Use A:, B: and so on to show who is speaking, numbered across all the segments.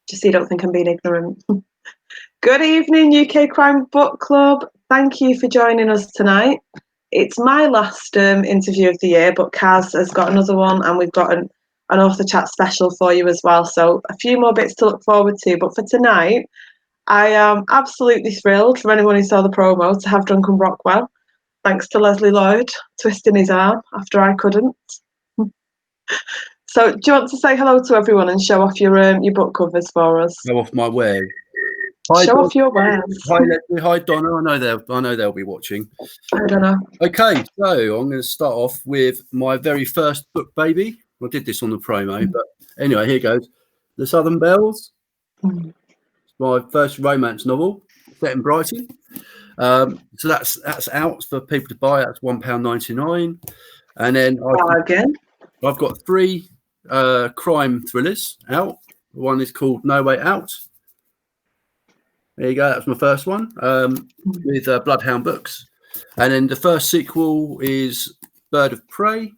A: just so you don't think I'm being ignorant. Good evening, UK Crime Book Club. Thank you for joining us tonight. It's my last interview of the year, but Kaz has got another one, and we've got an author chat special for you as well. So a few more bits to look forward to. But for tonight, I am absolutely thrilled, for anyone who saw the promo, to have Duncan Brockwell. Thanks to Leslie Lloyd twisting his arm after I couldn't. So do you want to say hello to everyone and show off your book covers for us?
B: Show off my wares.
A: Show off your wares.
B: Hi, Leslie. Hi, Donna. I know they'll be watching.
A: I don't know.
B: Okay, so I'm going to start off with my very first book, baby. I did this on the promo, but anyway, here goes. The Southern Bells. It's my first romance novel, set in Brighton. So that's out for people to buy. That's £1.99. And then I've got 3 crime thrillers out. One is called No Way Out. There you go. That's my first one with Bloodhound Books. And then the first sequel is Bird of Prey,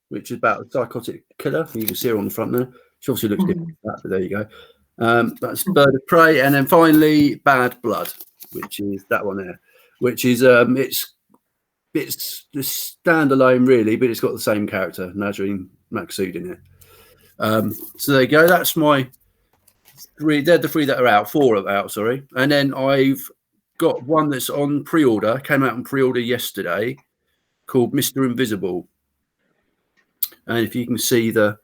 B: which is about a psychotic killer. You can see her on the front there. She obviously looks different, but there you go. That's Bird of Prey. And then finally, Bad Blood, which is that one there, which is it's the standalone really, but it's got the same character, Nazreen Maqsood, in it. So there you go. That's my 3. They're the 3 that are out. 4 are out, sorry. And then I've got one that's on pre-order. Came out on pre-order yesterday, called Mr. Invisible. And if you can see the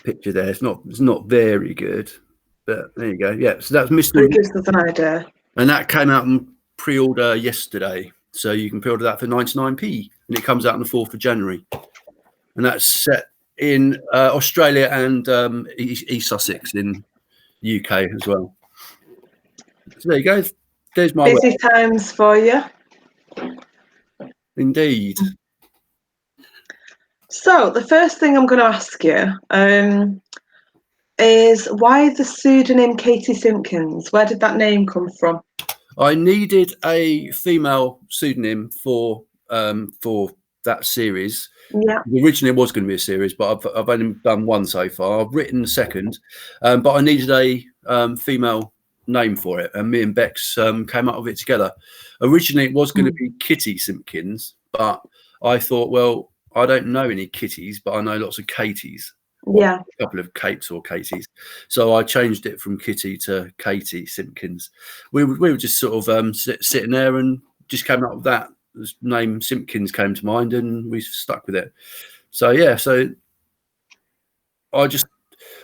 B: picture there, it's not very good, but there you go. Yeah, so that's Mr.
A: It gives us an idea.
B: And that came out on pre-order yesterday, so you can pre-order that for 99p, and it comes out on the 4th of January. And that's set in Australia and East Sussex in UK as well. So there you go. There's my
A: busy times for you.
B: Indeed.
A: So the first thing I'm going to ask you is why the pseudonym Katie Simpkins? Where did that name come from?
B: I needed a female pseudonym for that series.
A: Yeah.
B: Originally, it was going to be a series, but I've only done one so far. I've written the second, but I needed a female name for it, and me and Bex came up with it together. Originally, it was going to be Kitty Simpkins, but I thought, well, I don't know any Kitties, but I know lots of Katies.
A: Yeah,
B: a couple of Kates or Katies. So I changed it from Kitty to Katie Simpkins. We were just sort of sitting there and just came up with that. The name Simpkins came to mind, and we stuck with it. So yeah,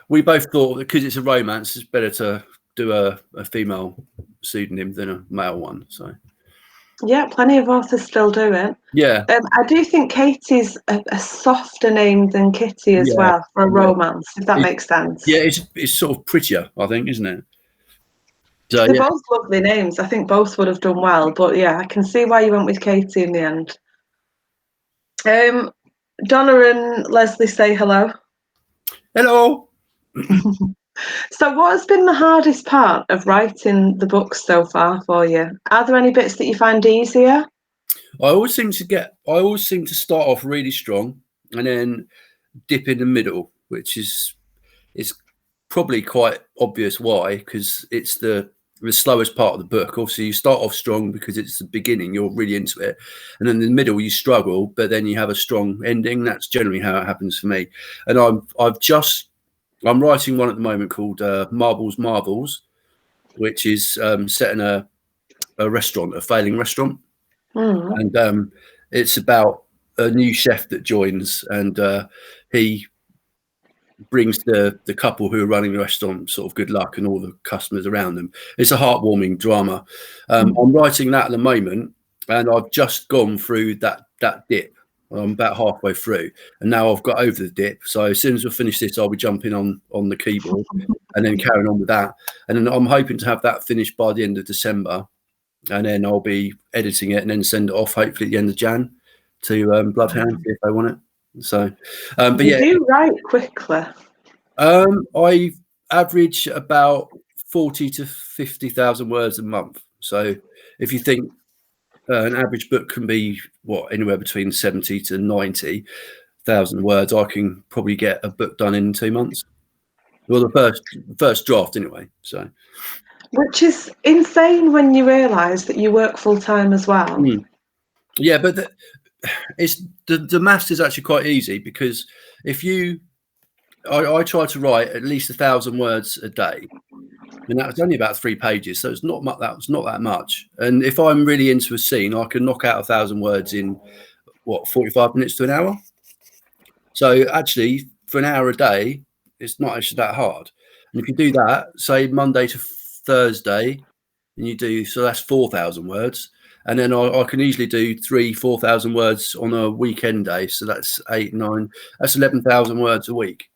B: we both thought that because it's a romance, it's better to do a female pseudonym than a male one. So
A: yeah, plenty of authors still do it.
B: Yeah,
A: I do think Katie's a softer name than Kitty as well for a romance, if that makes sense.
B: Yeah, it's sort of prettier, I think, isn't it? So,
A: They're both lovely names. I think both would have done well, but yeah, I can see why you went with Katie in the end. Donna and Leslie say hello.
B: Hello.
A: So what has been the hardest part of writing the book so far for you? Are there any bits that you find easier?
B: I always seem to start off really strong and then dip in the middle, which is probably quite obvious why, because it's the slowest part of the book. Obviously, you start off strong because it's the beginning, you're really into it, and then in the middle you struggle, but then you have a strong ending. That's generally how it happens for me. And I'm writing one at the moment called Marbles, which is set in a restaurant, a failing restaurant. And it's about a new chef that joins, and he brings the couple who are running the restaurant sort of good luck and all the customers around them. It's a heartwarming drama. I'm writing that at the moment, and I've just gone through that dip. I'm about halfway through, and now I've got over the dip. So as soon as we finish this, I'll be jumping on the keyboard and then carrying on with that. And then I'm hoping to have that finished by the end of December, and then I'll be editing it and then send it off hopefully at the end of Jan to Bloodhound if they want it. So, but
A: you do write quickly.
B: I average about 40 to 50,000 words a month. So if you think an average book can be anywhere between 70 to 90,000 words, I can probably get a book done in 2 months. Well, the first draft anyway. So,
A: Which is insane when you realise that you work full time as well.
B: Yeah, but it's the maths is actually quite easy, because if I try to write at least 1,000 words a day, and that's only about 3 pages, so it's not much. That's not that much. And if I'm really into a scene, I can knock out 1,000 words in 45 minutes to an hour. So actually, for an hour a day, it's not actually that hard. And if you do that, say Monday to Thursday, and you do, so that's 4,000 words. And then I can easily do 4,000 words on a weekend day. So that's 8, 9, that's 11,000 words a week.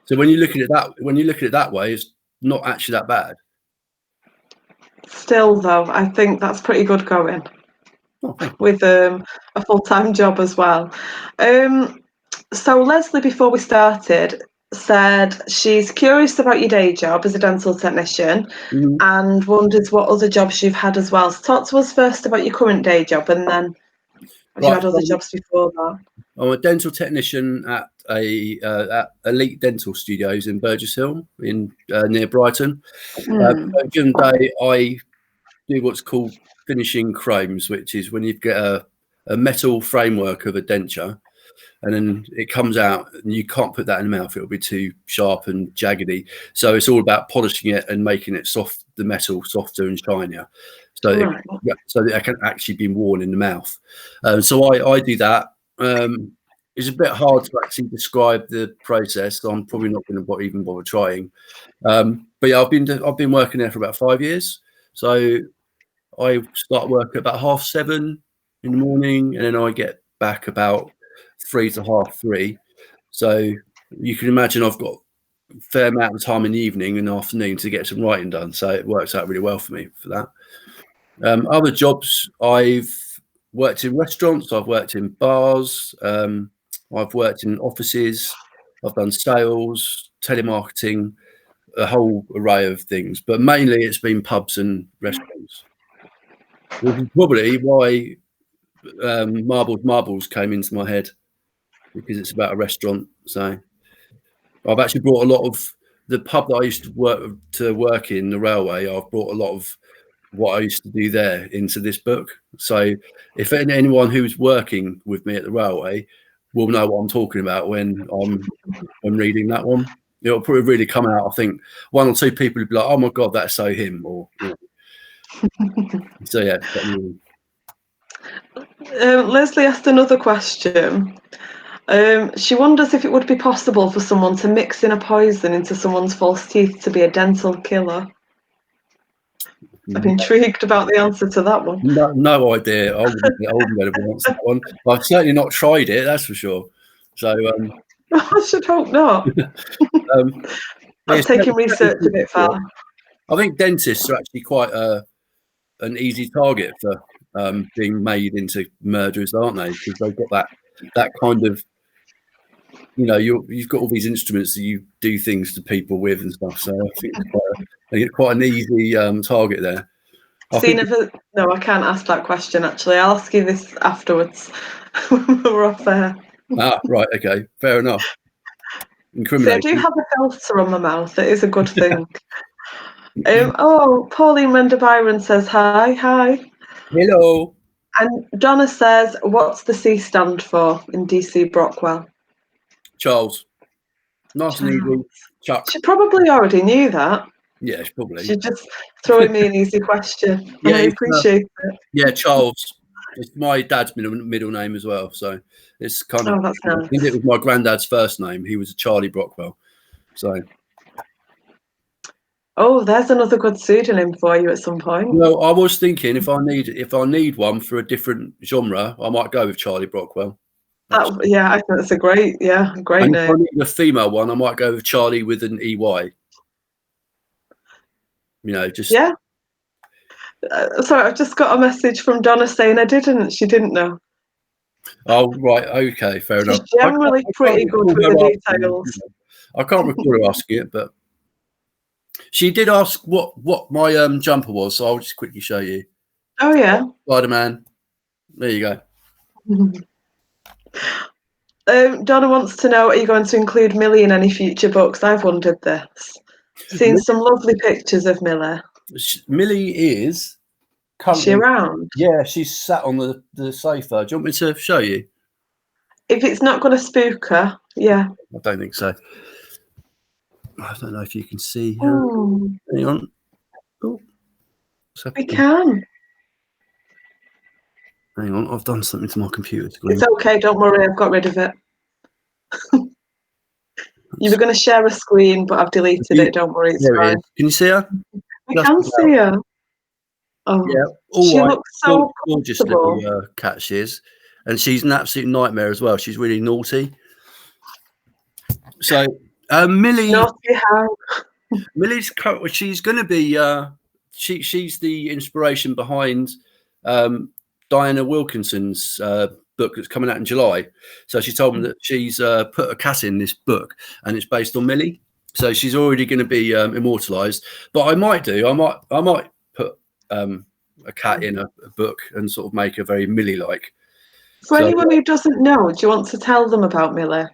B: So when you look at it that way, it's not actually that bad.
A: Still, though, I think that's pretty good going with a full-time job as well. So Leslie, before we started, said she's curious about your day job as a dental technician and wonders what other jobs you've had as well. So talk to us first about your current day job, and then have you had other jobs before that?
B: I'm a dental technician at at Elite Dental Studios in Burgess Hill, in near Brighton. During the day, I do what's called finishing chromes, which is when you get a metal framework of a denture, and then it comes out, and you can't put that in the mouth; it'll be too sharp and jaggedy. So it's all about polishing it and making it soft, the metal softer and shinier, so it can actually be worn in the mouth. So I do that. It's a bit hard to actually describe the process, so I'm probably not going to even bother trying. But yeah, I've been working there for about 5 years. So I start work at about 7:30 in the morning, and then I get back about 3 to 3:30. So you can imagine I've got a fair amount of time in the evening and afternoon to get some writing done. So it works out really well for me for that. Other jobs, I've worked in restaurants, I've worked in bars, I've worked in offices, I've done sales, telemarketing, a whole array of things, but mainly it's been pubs and restaurants. Which is probably why Marbles came into my head, because it's about a restaurant. So I've actually brought a lot of the pub that I used to work in, the railway. I've brought a lot of what I used to do there into this book. So if anyone who's working with me at the railway will know what I'm talking about when I'm reading that one, it'll probably really come out. I think 1 or 2 people will be like, "Oh my god, that's so him," or so yeah.
A: Leslie asked another question. She wonders if it would be possible for someone to mix in a poison into someone's false teeth to be a dental killer. I'm intrigued about the answer to that one.
B: No idea. I wouldn't be able to answer that one. I've certainly not tried it, that's for sure. So
A: I should hope not. That's taking research a bit far.
B: I think dentists are actually quite an easy target for being made into murderers, aren't they? Because they've got that kind of, you've got all these instruments that you do things to people with and stuff. So I think it's quite an easy target there.
A: No, I can't ask that question, actually. I'll ask you this afterwards when we're off there.
B: Right, okay, fair enough.
A: See, I do have a filter on my mouth. It is a good thing. Pauline Mender Byron says hi.
B: Hello.
A: And Donna says, what's the C stand for in DC Brockwell?
B: Charles. Nice and easy. Chuck.
A: She probably already knew that.
B: Yeah, probably.
A: She's just throwing me an easy question. Yeah, I appreciate it.
B: Yeah, Charles. It's my dad's middle name as well. So it's kind of.
A: Oh, that's nice.
B: I think it was my granddad's first name. He was a Charlie Brockwell. So.
A: Oh, there's another good pseudonym for you at some point.
B: No, I was thinking if I need one for a different genre, I might go with Charlie Brockwell.
A: Yeah, I think that's a great name.
B: If I need a female one, I might go with Charlie with an EY.
A: Yeah. Sorry, I've just got a message from Donna saying she didn't know.
B: Oh, right. Okay, fair enough.
A: She's generally pretty good with the details.
B: I can't recall her asking it, but she did ask what my jumper was, so I'll just quickly show you.
A: Oh, yeah.
B: Spider-Man. There you go.
A: Donna wants to know, are you going to include Millie in any future books? I've wondered this. Seen some lovely pictures of Millie.
B: Millie is
A: Is she around?
B: Yeah, she's sat on the sofa. Do you want me to show you?
A: If it's not going to spook her, yeah.
B: I don't think so. I don't know if you can see her. Hang on. Oh,
A: we can.
B: Hang on, I've done something to my computer screen.
A: It's okay, don't worry, I've got rid of it. You were going to share a screen, but I've deleted it. Don't worry, it's fine.
B: Can you see her?
A: We can see her. Oh,
B: yeah,
A: she looks so
B: gorgeous little cat she is, and she's an absolute nightmare as well. She's really naughty. So Millie,
A: naughty how?
B: Millie's she's going to be she's the inspiration behind Diana Wilkinson's book that's coming out in July. So she told me that she's put a cat in this book, and it's based on Millie. So she's already going to be immortalised. But I might put a cat in a book and sort of make her very Millie-like.
A: For anyone who doesn't know, do you want to tell them about Millie?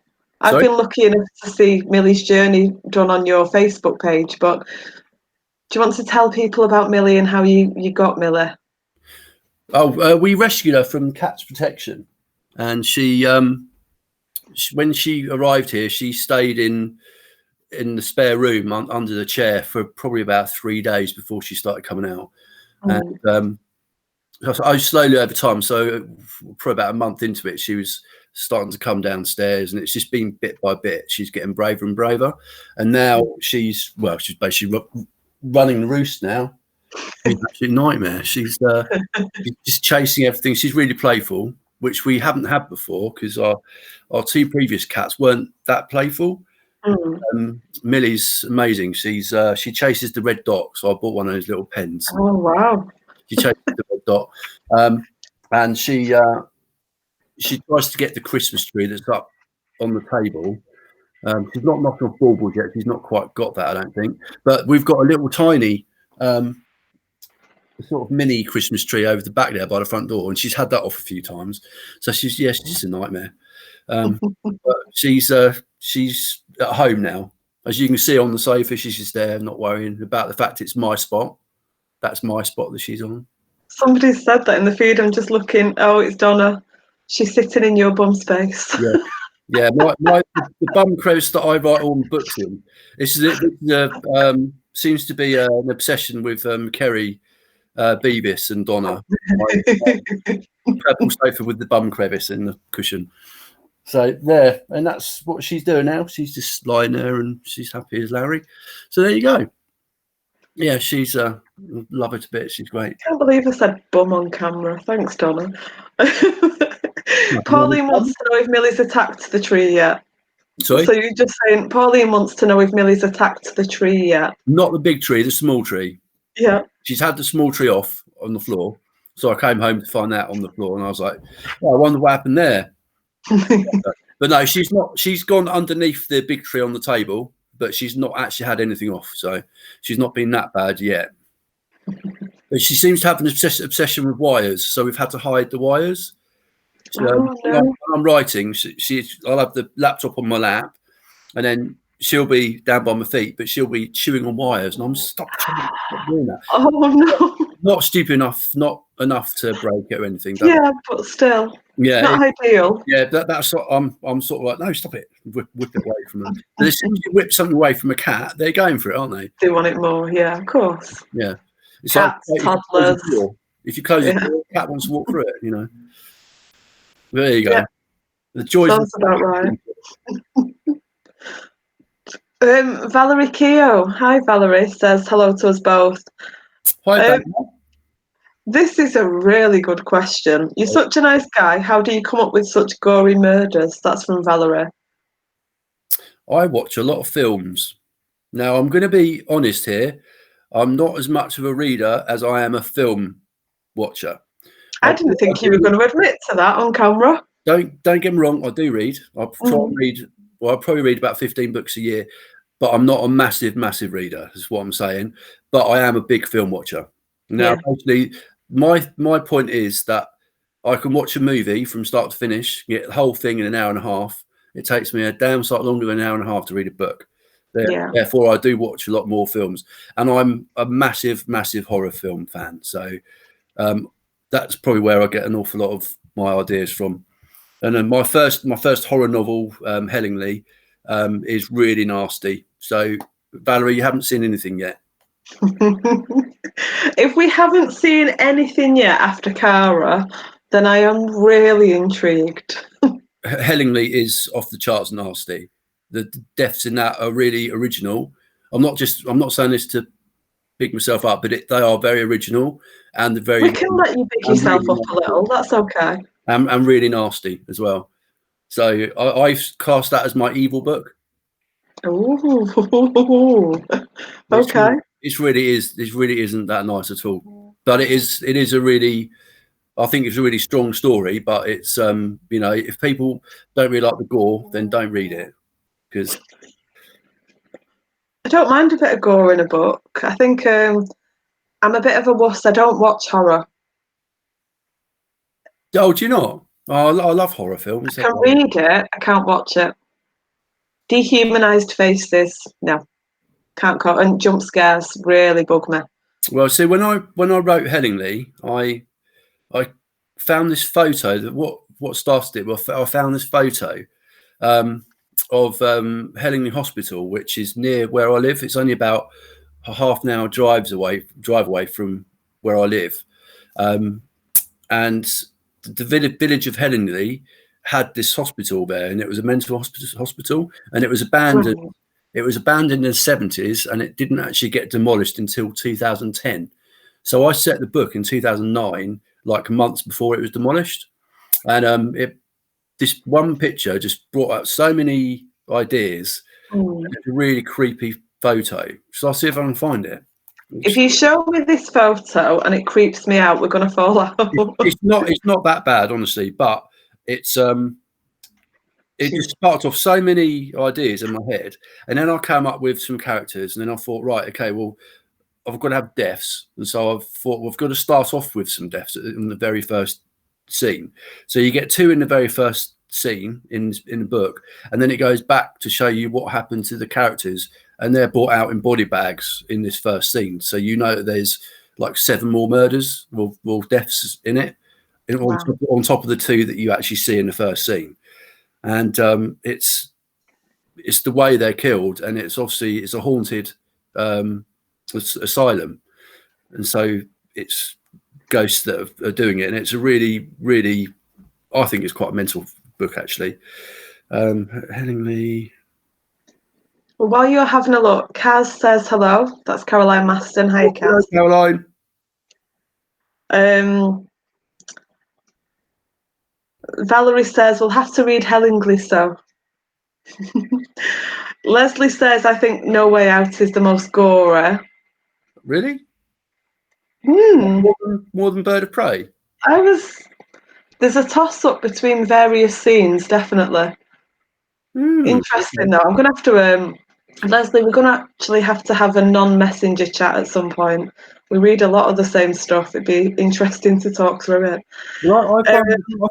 A: I've been lucky enough to see Millie's journey done on your Facebook page, but do you want to tell people about Millie and how you got Millie?
B: Oh, we rescued her from Cats Protection, and she when she arrived here, she stayed in the spare room under the chair for probably about 3 days before she started coming out. And I slowly over time, so for about a month into it, she was starting to come downstairs, and it's just been bit by bit. She's getting braver and braver, and now she's basically running the roost now. She's actually a nightmare. She's just chasing everything. She's really playful, which we haven't had before because our two previous cats weren't that playful. Millie's amazing. She chases the red dot, so I bought one of those little pens.
A: Oh wow!
B: She chases the red dot, and she tries to get the Christmas tree that's up on the table. She's not knocked off baubles yet. She's not quite got that, I don't think. But we've got a little tiny sort of mini Christmas tree over the back there by the front door, and she's had that off a few times. So she's just a nightmare. But she's at home now, as you can see on the sofa. She's just there, not worrying about the fact it's my spot. That's my spot that she's on. Somebody
A: said that in the feed. I'm just looking. Oh, it's Donna. She's sitting in your bum space.
B: Yeah. The bum crevice that I write all the books in. This seems to be an obsession with Kerry, Beavis, and Donna. Purple sofa with the bum crevice in the cushion. So there, and that's what she's doing now. She's just lying there, and she's happy as Larry. So there you go. Yeah, she's love her to bits. She's great.
A: I can't believe I said bum on camera. Thanks, Donna. Pauline wants to know if Millie's attacked the tree yet.
B: Sorry?
A: So you're just saying Pauline wants to know if Millie's attacked the tree yet.
B: Not the big tree, the small tree.
A: Yeah.
B: She's had the small tree off on the floor. So I came home to find that on the floor, and I was like, I wonder what happened there. But no, she's not. She's gone underneath the big tree on the table, but she's not actually had anything off. So she's not been that bad yet. But she seems to have an obsession with wires. So we've had to hide the wires. So when I'm writing, I'll have the laptop on my lap, and then she'll be down by my feet, but she'll be chewing on wires, and I'm stop doing that.
A: Oh no!
B: Not stupid enough, not enough to break it or anything.
A: Yeah, but still,
B: yeah,
A: not ideal.
B: Yeah, that's what I'm sort of like, no, stop it, whip it away from them. But as soon as you whip something away from a cat, they're going for it, aren't they?
A: They want it more, yeah, of course.
B: Yeah, it's
A: cats,
B: like
A: toddlers.
B: If you close it, the cat wants to walk through it, you know. There you go. Yeah. The joys.
A: Sounds about right. Valerie Keogh. Hi, Valerie. Says hello to us both.
B: Hi,
A: this is a really good question. You're such a nice guy. How do you come up with such gory murders? That's from Valerie.
B: I watch a lot of films. Now, I'm going to be honest here. I'm not as much of a reader as I am a film watcher.
A: I didn't think you were going to admit to that on camera.
B: Don't get me wrong. I do read. I try and read. Well, I probably read about 15 books a year, but I'm not a massive reader. Is what I'm saying. But I am a big film watcher. Now, actually, my point is that I can watch a movie from start to finish, get the whole thing in an hour and a half, It takes me a damn sight longer than an hour and a half to read a book.
A: Yeah.
B: Therefore, I do watch a lot more films, and I'm a massive, massive horror film fan. So that's probably where I get an awful lot of my ideas from. And then my first horror novel, Hellingly, is really nasty. So, Valerie, you haven't seen anything yet.
A: If we haven't seen anything yet after Cara, then I am really intrigued.
B: Hellingly is off the charts nasty. The deaths in that are really original. I'm not saying this to pick myself up, but they are very original and very.
A: We can let you pick yourself
B: really
A: up a little. That's okay.
B: And really nasty as well. So I've cast that as my evil book.
A: Ooh. Okay.
B: It really isn't that nice at all. But it is a really, I think it's a really strong story. But it's if people don't really like the gore, then don't read it, because
A: I don't mind a bit of gore in a book. I think I'm a bit of a wuss. I don't watch horror.
B: Oh, do you not? Oh, I love horror films.
A: I can read it. I can't watch it. Dehumanized faces, no, can't cope. And jump scares really bug me.
B: Well, see, when I wrote Hellingly, I found this photo that what started it. Well, I found this photo of Hellingly Hospital, which is near where I live. It's only about a half an hour drive away from where I live, and the village of Hellingly had this hospital there, and it was a mental hospital, and it was abandoned.
A: Right.
B: It was abandoned in the 70s, and it didn't actually get demolished until 2010. So I set the book in 2009, like months before it was demolished, and this one picture just brought up so many ideas. It's a really creepy photo. So I'll see if I can find it.
A: If you show me this photo and it creeps me out, we're going to fall out.
B: It's not that bad, honestly, but it's it just sparked off so many ideas in my head, and then I came up with some characters, and then I thought, right, okay, well, I've got to have deaths, and so I thought we've got to start off with some deaths in the very first scene. So you get two in the very first scene in the book, and then it goes back to show you what happened to the characters, and they're brought out in body bags in this first scene. So you know that there's like 7 more murders or deaths in it,
A: Wow.
B: on top of the 2 that you actually see in the first scene. And it's the way they're killed, and it's a haunted asylum, and so it's ghosts that are doing it, and it's a really, really, I think it's quite a mental book, actually. Hellingly.
A: Well, while you're having a look, Kaz says hello. That's Caroline Maston. Hi, Kaz.
B: Hello, Caroline.
A: Valerie says we'll have to read Hellingly, so. Leslie says, I think No Way Out is the most gory.
B: Really? More than Bird of Prey?
A: There's a toss-up between various scenes, definitely. Interesting, though. I'm going to have to, Leslie, we're going to actually have to have a non-messenger chat at some point. We read a lot of the same stuff. It'd be interesting to talk through it.
B: Well, I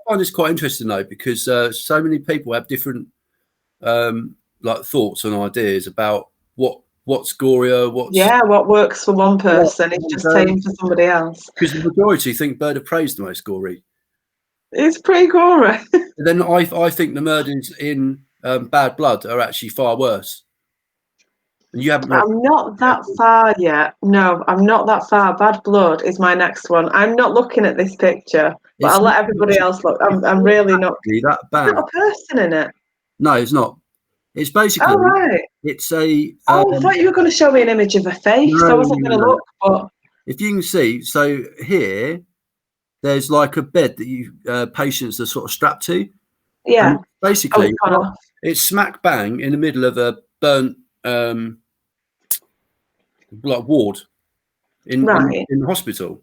B: find this quite interesting, though, because so many people have different like thoughts and ideas about what's gorier,
A: what works for one person is just tame for somebody else.
B: Because the majority think Bird of Prey is the most gory.
A: It's pretty gory.
B: Then I think the murders in Bad Blood are actually far worse. You haven't.
A: I'm not that far yet. No, I'm not that far. Bad Blood is my next one. I'm not looking at this picture, but I'll let everybody else look. I'm really not.
B: That bad.
A: There's not a person in it.
B: No, it's not. It's basically.
A: Oh, right.
B: It's a.
A: I thought you were going to show me an image of a face. No, I wasn't going to look, but.
B: If you can see, so here, there's like a bed that you patients are sort of strapped to.
A: Yeah.
B: And basically, it's smack bang in the middle of a burnt like ward in the hospital.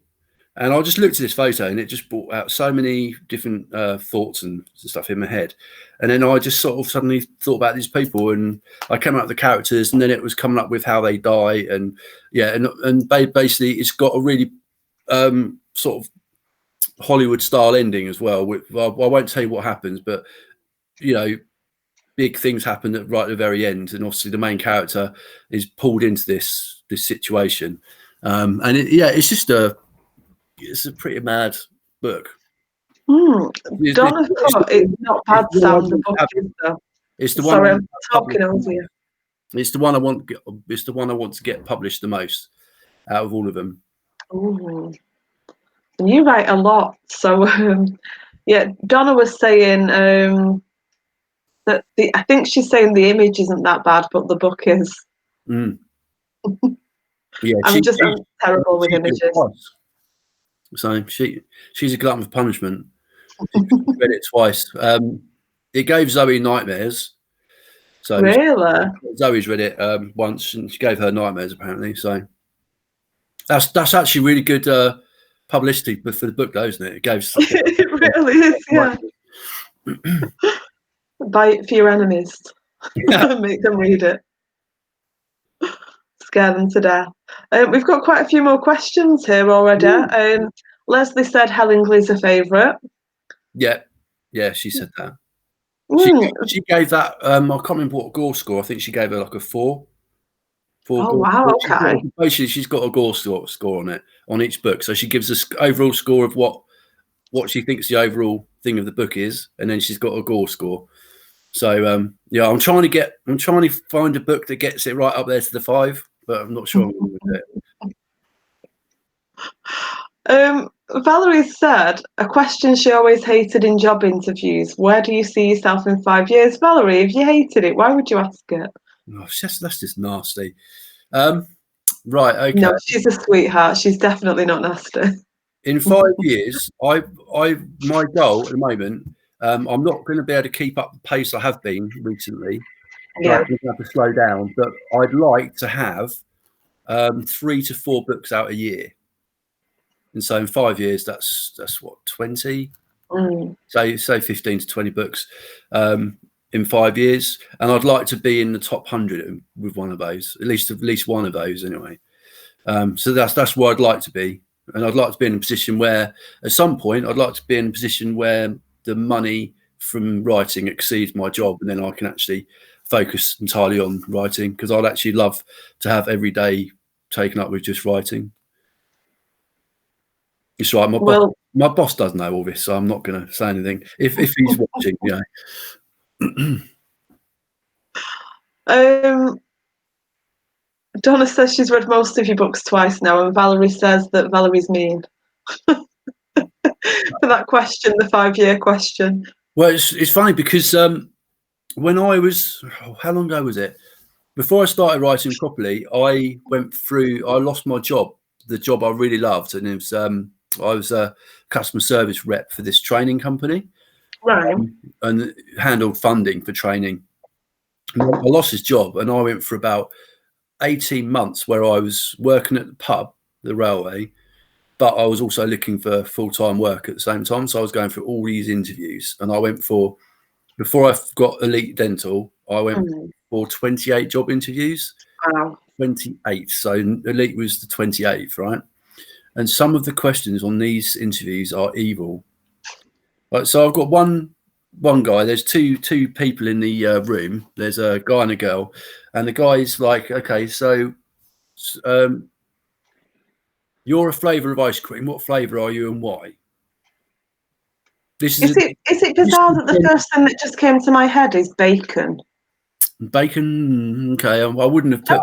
B: And I just looked at this photo, and it just brought out so many different thoughts and stuff in my head. And then I just sort of suddenly thought about these people, and I came up with the characters, and then it was coming up with how they die, and and basically it's got a really sort of Hollywood style ending as well. I won't tell you what happens, but big things happen at the very end, and obviously the main character is pulled into this situation, and it's a pretty mad book.
A: Donna thought it's not bad, Sam. The book is though.
B: It's the
A: Sorry,
B: one.
A: I'm talking over you.
B: It's the one I want. It's the one I want to get published the most out of all of them.
A: Ooh. And you write a lot, so Donna was saying that I think she's saying the image isn't that bad, but the book is.
B: Yeah,
A: I'm terrible with images.
B: So she's a glutton for punishment. She read it twice. It gave Zoe nightmares. So
A: really,
B: Zoe's read it once, and she gave her nightmares apparently. So that's actually really good publicity for the book, though, isn't it? It gives.
A: It really is, yeah. Buy it for your enemies. Make them read it. Scare them to death. We've got quite a few more questions here already. Leslie said Hellingly's a favourite.
B: Yeah, she said that. She gave that. I can't remember what Gore score. I think she gave her like a 4.
A: Oh wow! Okay.
B: Basically, she's got a Gore score on it on each book, so she gives us overall score of what she thinks the overall thing of the book is, and then she's got a Gore score. So I'm trying to find a book that gets it right up there to the 5, but I'm not sure I'm going to do
A: it. Valerie said a question she always hated in job interviews: where do you see yourself in 5 years? Valerie, if you hated it, why would you ask it?
B: Oh, that's just nasty. Right, okay.
A: No, she's a sweetheart. She's definitely not nasty.
B: In 5 years, my goal at the moment, I'm not going to be able to keep up the pace I have been recently.
A: Yeah.
B: I'm going to have to slow down, but I'd like to have 3 to 4 books out a year. And so in 5 years, that's what, 20? So 15 to 20 books in 5 years. And I'd like to be in the top 100 with one of those, at least one of those anyway. So that's where I'd like to be. And I'd like to be in a position where at some point I'd like to be in a position where the money from writing exceeds my job, and then I can actually focus entirely on writing, because I'd actually love to have every day taken up with just writing. It's right. My boss does know all this, so I'm not going to say anything if he's watching.
A: Donna says she's read most of your books twice now, and Valerie says that Valerie's mean. For that question, the 5-year question.
B: Well, it's funny because when I was, how long ago was it? Before I started writing properly, I lost my job, the job I really loved, and it was I was a customer service rep for this training company,
A: right,
B: and handled funding for training. And I lost this job, and I went for about 18 months where I was working at the pub, the railway, but I was also looking for full-time work at the same time. So I was going for all these interviews, and I went for, before I got Elite Dental, I went for 28 job interviews.
A: Wow.
B: 28. So Elite was the 28th, right? And some of the questions on these interviews are evil. Like, so I've got one guy, there's two people in the room. There's a guy and a girl, and the guy's like, okay, so you're a flavour of ice cream. What flavour are you and why? Is
A: it bizarre that the first thing that just came to my head is bacon?
B: Bacon, okay. I wouldn't have put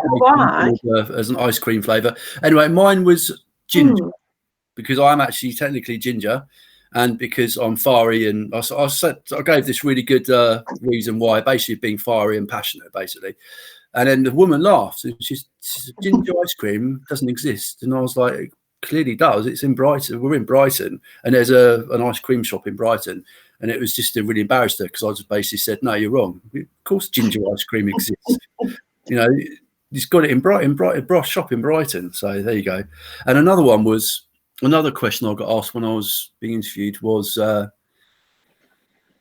B: bacon as an ice cream flavour. Anyway, mine was ginger, because I'm actually technically ginger, and because I'm fiery, and I gave this really good reason why, basically being fiery and passionate, basically. And then the woman laughed, and she said, ginger ice cream doesn't exist. And I was like, it clearly does. It's in Brighton. We're in Brighton, and there's an ice cream shop in Brighton. And it was just to really embarrass her, because I just basically said, no, you're wrong. Of course ginger ice cream exists. You know, he's got it in Brighton shop in Brighton. So there you go. And another question I got asked when I was being interviewed was, right,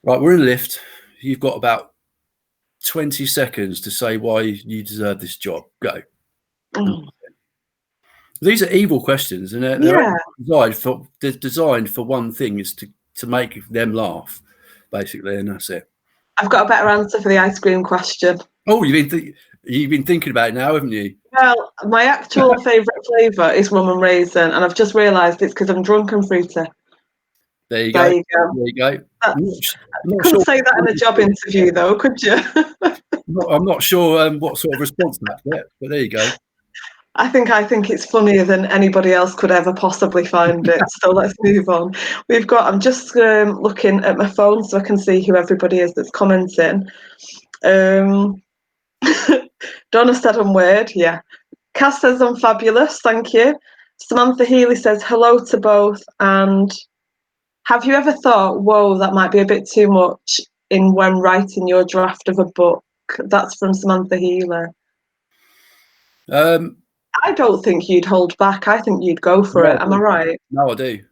B: we're in a lift. You've got about 20 seconds to say why you deserve this job. Go. These are evil questions, and they're designed for one thing, is to make them laugh, basically, and that's it.
A: I've got a better answer for the ice cream question.
B: Oh, you've been thinking about it now, haven't you?
A: Well, my actual favourite flavour is rum and raisin, and I've just realised it's because I'm drunk and fruity.
B: There you
A: There
B: go.
A: you go.
B: There you go.
A: You couldn't say that in a job interview, though, could you?
B: I'm not sure what sort of response that get, but there you go.
A: I think it's funnier than anybody else could ever possibly find it. So let's move on. I'm just looking at my phone so I can see who everybody is that's commenting. Donna said I'm weird. Yeah. Cass says I'm fabulous. Thank you. Samantha Healy says hello to both. And have you ever thought, whoa, that might be a bit too much in when writing your draft of a book? That's from Samantha Healy. I don't think you'd hold back. I think you'd go for it. Am I right?
B: No, I do.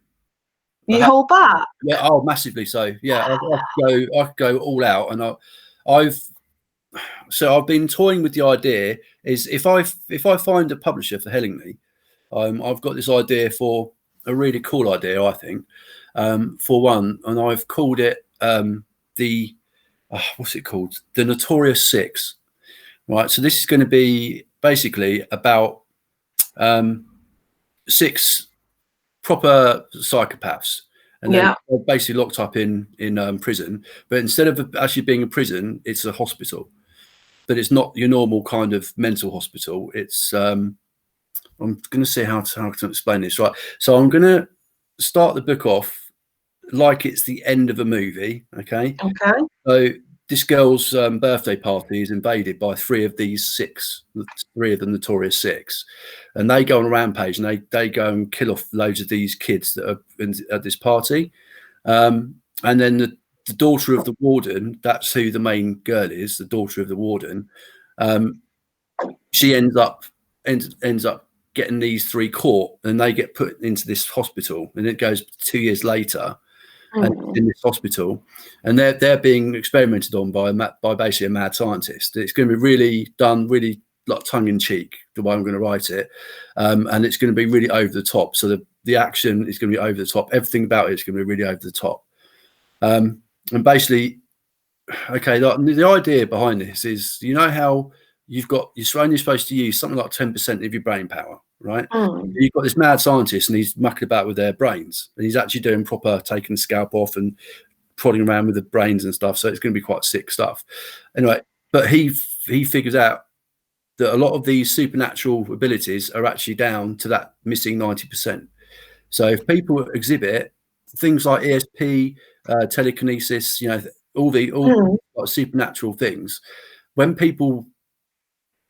A: You hold back?
B: Yeah, oh, massively so. Yeah, I could go all out, and I've been toying with the idea. Is if I find a publisher for Hellingly, I've got this idea for a really cool idea, I think, for one, and I've called it what's it called? The Notorious Six. Right. So this is going to be basically about 6 proper psychopaths, and they're basically locked up in prison. But instead of actually being a prison, it's a hospital. But it's not your normal kind of mental hospital. It's I'm going to see how to explain this. Right. So I'm going to start the book off like it's the end of a movie. Okay. So this girl's birthday party is invaded by 3 of the Notorious Six, and they go on a rampage, and they go and kill off loads of these kids that are at this party. And then the daughter of the warden, that's who the main girl is, the daughter of the warden. She ends up getting these 3 caught, and they get put into this hospital, and it goes 2 years later. And in this hospital, and they're being experimented on by basically a mad scientist. It's going to be really done, really like tongue in cheek, the way I'm going to write it, and it's going to be really over the top. So the action is going to be over the top. Everything about it is going to be really over the top. And basically, okay, the idea behind this is, you know how you're only supposed to use something like 10% of your brain power, right? You've got this mad scientist, and he's mucking about with their brains, and he's actually doing proper taking the scalp off and prodding around with the brains and stuff. So it's going to be quite sick stuff. Anyway, but he figures out that a lot of these supernatural abilities are actually down to that missing 90%. So if people exhibit things like ESP, telekinesis, all like supernatural things, when people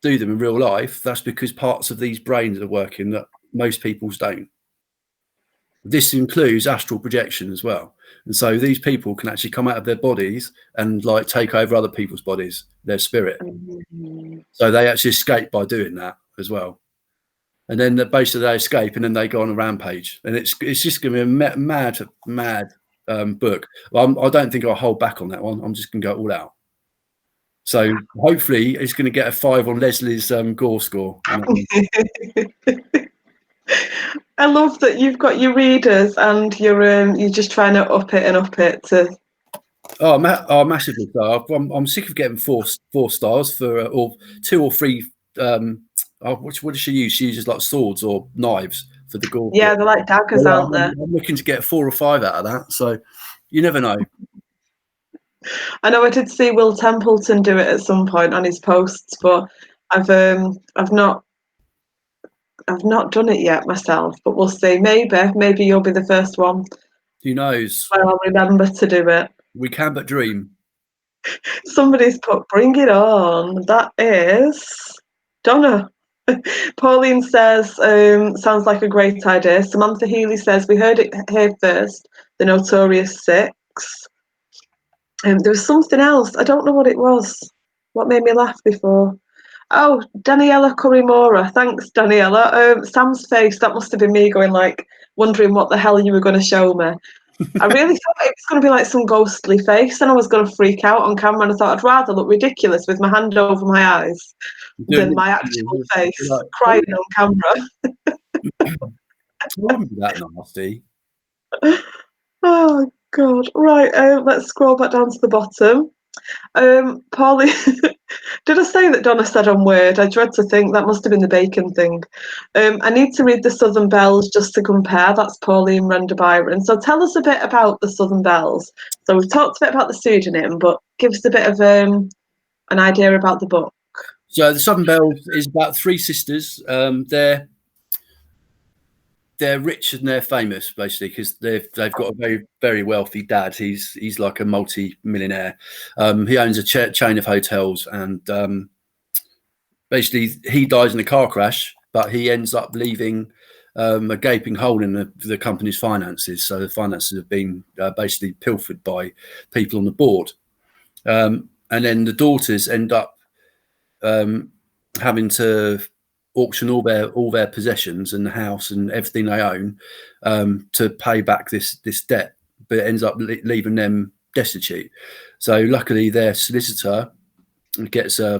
B: do them in real life, that's because parts of these brains are working that most people's don't. This includes astral projection as well, and so these people can actually come out of their bodies and like take over other people's bodies, their spirit. So they actually escape by doing that as well, and then basically they escape, and then they go on a rampage, and it's just going to be a mad book. I don't think I'll hold back on that one. I'm just going to go all out. So hopefully it's going to get a 5 on Leslie's gore score.
A: I love that you've got your readers and you're just trying to up it to.
B: Oh, massively so. I'm sick of getting 4 stars for or 2 or 3. What does she use? She uses like swords or knives for the gore.
A: Yeah, they're like daggers, aren't they?
B: I'm looking to get 4 or 5 out of that. So you never know.
A: I know I did see Will Templeton do it at some point on his posts, but I've not done it yet myself. But we'll see. Maybe you'll be the first one.
B: Who knows?
A: Well, I'll remember to do it.
B: We can but dream.
A: Somebody's put "Bring it on." That is Donna. Pauline says, sounds like a great idea. Samantha Healy says, we heard it here first. The Notorious Six. There was something else. I don't know what it was. What made me laugh before? Oh, Daniela Curimora. Thanks, Daniela. Sam's face, that must have been me going like, wondering what the hell you were going to show me. I really thought it was going to be like some ghostly face, and I was going to freak out on camera, and I thought I'd rather look ridiculous with my hand over my eyes than my actual face crying on camera.
B: It wouldn't be that nasty.
A: Oh, God. Right, let's scroll back down to the bottom. Pauline, did I say that Donna said on Word? I dread to think that must have been the bacon thing. I need to read the Southern Bells just to compare. That's Pauline Render Byron. So tell us a bit about the Southern Bells. So we've talked a bit about the pseudonym, but give us a bit of an idea about the book.
B: So the Southern Bells is about three sisters. They're rich and they're famous, basically, because they've got a very, very wealthy dad. He's like a multi-millionaire. He owns a chain of hotels, and basically he dies in a car crash, but he ends up leaving a gaping hole in the company's finances. So the finances have been basically pilfered by people on the board, and then the daughters end up having to auction all their possessions and the house and everything they own to pay back this debt, but it ends up leaving them destitute. So luckily their solicitor gets a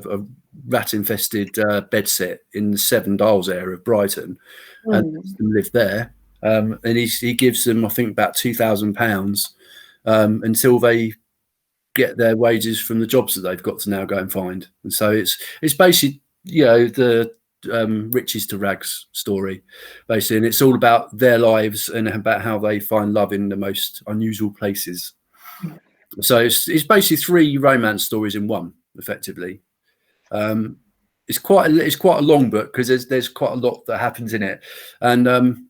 B: rat infested bedsit in the Seven Dials area of Brighton and live there, and he gives them, I think, about £2,000 until they get their wages from the jobs that they've got to now go and find. And so it's basically, the riches to rags story, basically, and it's all about their lives and about how they find love in the most unusual places. So it's basically three romance stories in one, effectively. It's quite a long book because there's quite a lot that happens in it, and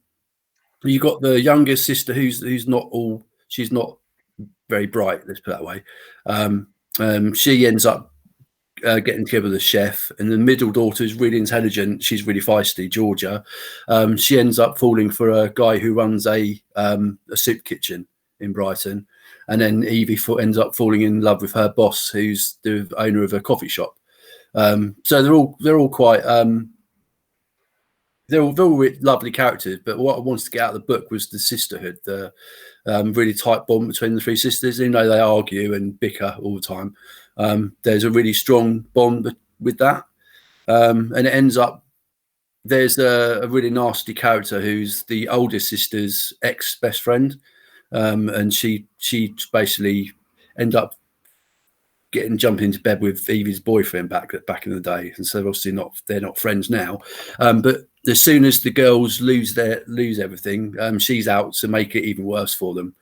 B: you got the youngest sister she's not very bright, let's put it that way. She ends up getting together with a chef, and the middle daughter is really intelligent. She's really feisty, Georgia. She ends up falling for a guy who runs a soup kitchen in Brighton, and then Evie ends up falling in love with her boss, who's the owner of a coffee shop. So they're all quite they're all very lovely characters. But what I wanted to get out of the book was the sisterhood, the really tight bond between the three sisters. Even though they argue and bicker all the time, there's a really strong bond with that, and it ends up there's a really nasty character who's the oldest sister's ex-best friend, and she basically end up jumping into bed with Evie's boyfriend back in the day, and so obviously they're not friends now. But as soon as the girls lose everything, she's out to make it even worse for them.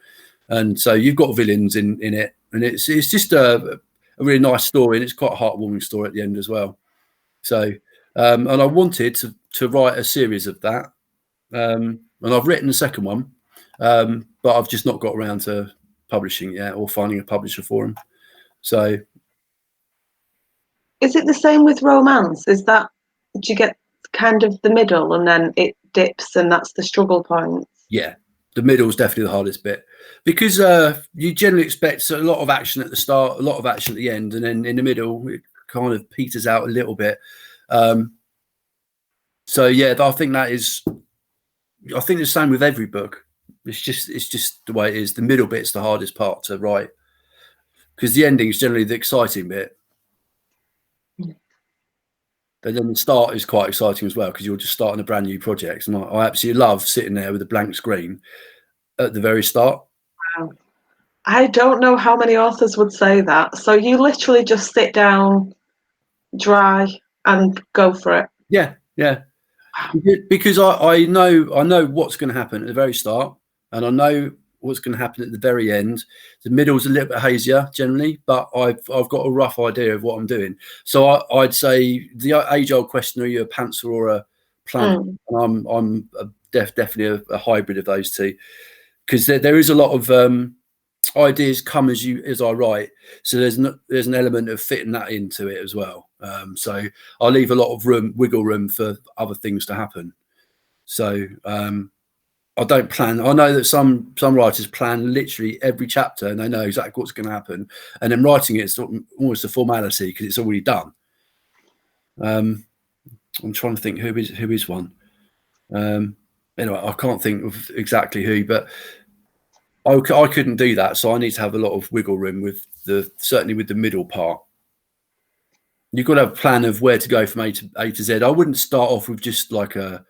B: And so you've got villains in it, and it's just a really nice story, and it's quite a heartwarming story at the end as well. So and I wanted to write a series of that, and I've written the second one, but I've just not got around to publishing it yet or finding a publisher for them. So,
A: is it the same with romance? Do you get kind of the middle and then it dips, and that's the struggle point?
B: Yeah, the middle is definitely the hardest bit, because you generally expect a lot of action at the start, a lot of action at the end, and then in the middle it kind of peters out a little bit. So yeah, I think the same with every book. It's just the way it is. The middle bit's the hardest part to write, because the ending is generally the exciting bit. But then the start is quite exciting as well, because you're just starting a brand new project. And I absolutely love sitting there with a blank screen at the very start.
A: Wow. I don't know how many authors would say that. So you literally just sit down, dry, and go for it.
B: Yeah. Because I know what's going to happen at the very start, and I know what's going to happen at the very end. The middle's a little bit hazier generally, but I've got a rough idea of what I'm doing. So I'd say the age-old question: are you a pantser or a planner? And I'm definitely a hybrid of those two, because there is a lot of ideas come as I write. So there's an element of fitting that into it as well. So I leave a lot of wiggle room for other things to happen. So I don't plan. I know that some writers plan literally every chapter, and they know exactly what's going to happen. And then writing it's almost a formality because it's already done. I'm trying to think who is one. Anyway, I can't think of exactly who, but I couldn't do that. So I need to have a lot of wiggle room certainly with the middle part. You've got to have a plan of where to go from A to Z. I wouldn't start off with just like a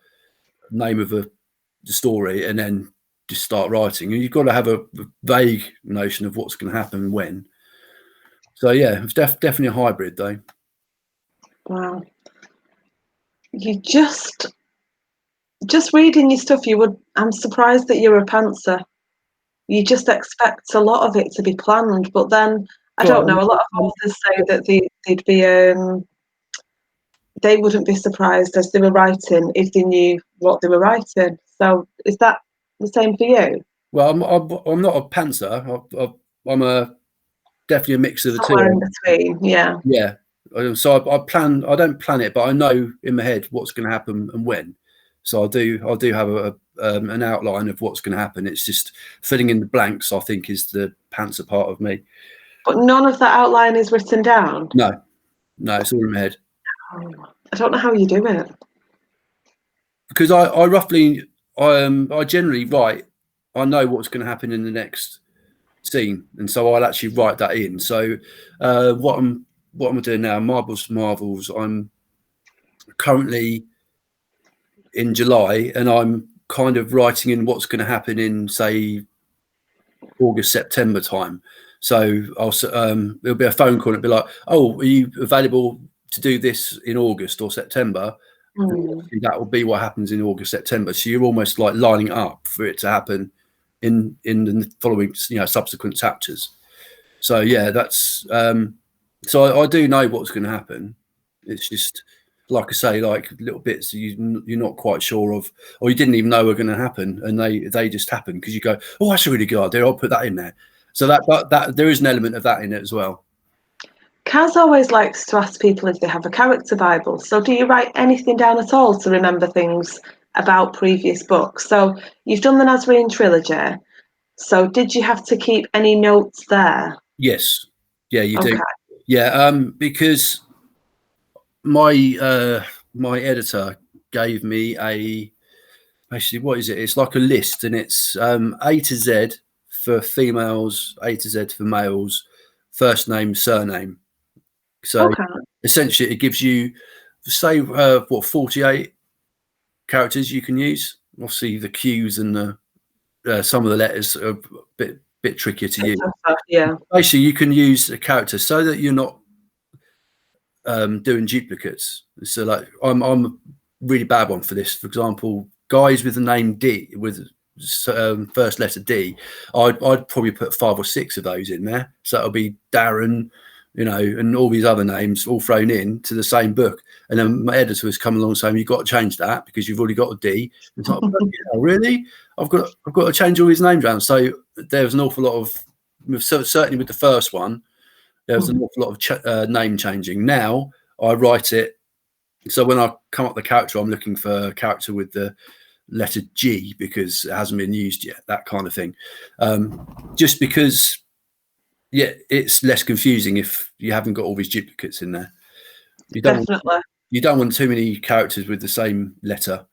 B: name of the story and then just start writing. You've got to have a vague notion of what's going to happen when. So yeah, it's definitely a hybrid though.
A: Wow. You just reading your stuff, I'm surprised that you're a pantser. You just expect a lot of it to be planned, but then I don't know. A lot of authors say that they'd be they wouldn't be surprised as they were writing if they knew what they were writing. So is that the same for you?
B: Well, I'm not a pantser. I'm definitely a mix of the
A: Somewhere in
B: two.
A: between, yeah.
B: Yeah. So I plan. I don't plan it, but I know in my head what's going to happen and when. So I do have an outline of what's going to happen. It's just filling in the blanks, I think, is the pantser part of me.
A: But none of that outline is written down?
B: No, it's all in my head.
A: I don't know how you do it.
B: Because I generally write. I know what's going to happen in the next scene, and so I'll actually write that in. So what am I doing now? Marvels. I'm currently in July, and I'm kind of writing in what's going to happen in, say, August, September time. So there'll be a phone call and it'll be like, "Oh, are you available to do this in August or September?" That will be what happens in August, September. So you're almost like lining up for it to happen in the following, subsequent chapters. So yeah, that's so I do know what's going to happen. It's just, like I say, like little bits you're not quite sure of, or you didn't even know were going to happen, and they just happen because you go, "Oh, that's a really good idea. I'll put that in there." So that there is an element of that in it as well.
A: Kaz always likes to ask people if they have a character Bible. So do you write anything down at all to remember things about previous books? So you've done the Nazarene trilogy. So did you have to keep any notes there?
B: Yes. Yeah, you
A: Okay.
B: do. Yeah, because my my editor gave me actually, what is it? It's like a list, and it's A to Z for females, A to Z for males, first name, surname. So
A: Okay.
B: essentially, it gives you, say, 48 characters you can use. Obviously, the Q's and the some of the letters are a bit trickier to use.
A: Yeah.
B: Basically, you can use a character so that you're not doing duplicates. So, like, I'm a really bad one for this. For example, guys with the name D, with first letter D, I'd probably put 5 or 6 of those in there. So it'll be Darren, and all these other names all thrown in to the same book. And then my editor has come along saying, "You've got to change that because you've already got a D." It's like, "Oh, really? I've got to change all these names around." So there was an awful lot of, certainly with the first one, there was an awful lot of name changing. Now I write it. So when I come up with the character, I'm looking for a character with the letter G because it hasn't been used yet, that kind of thing. Just because, yeah, it's less confusing if you haven't got all these duplicates in there.
A: Definitely.
B: You don't want too many characters with the same letter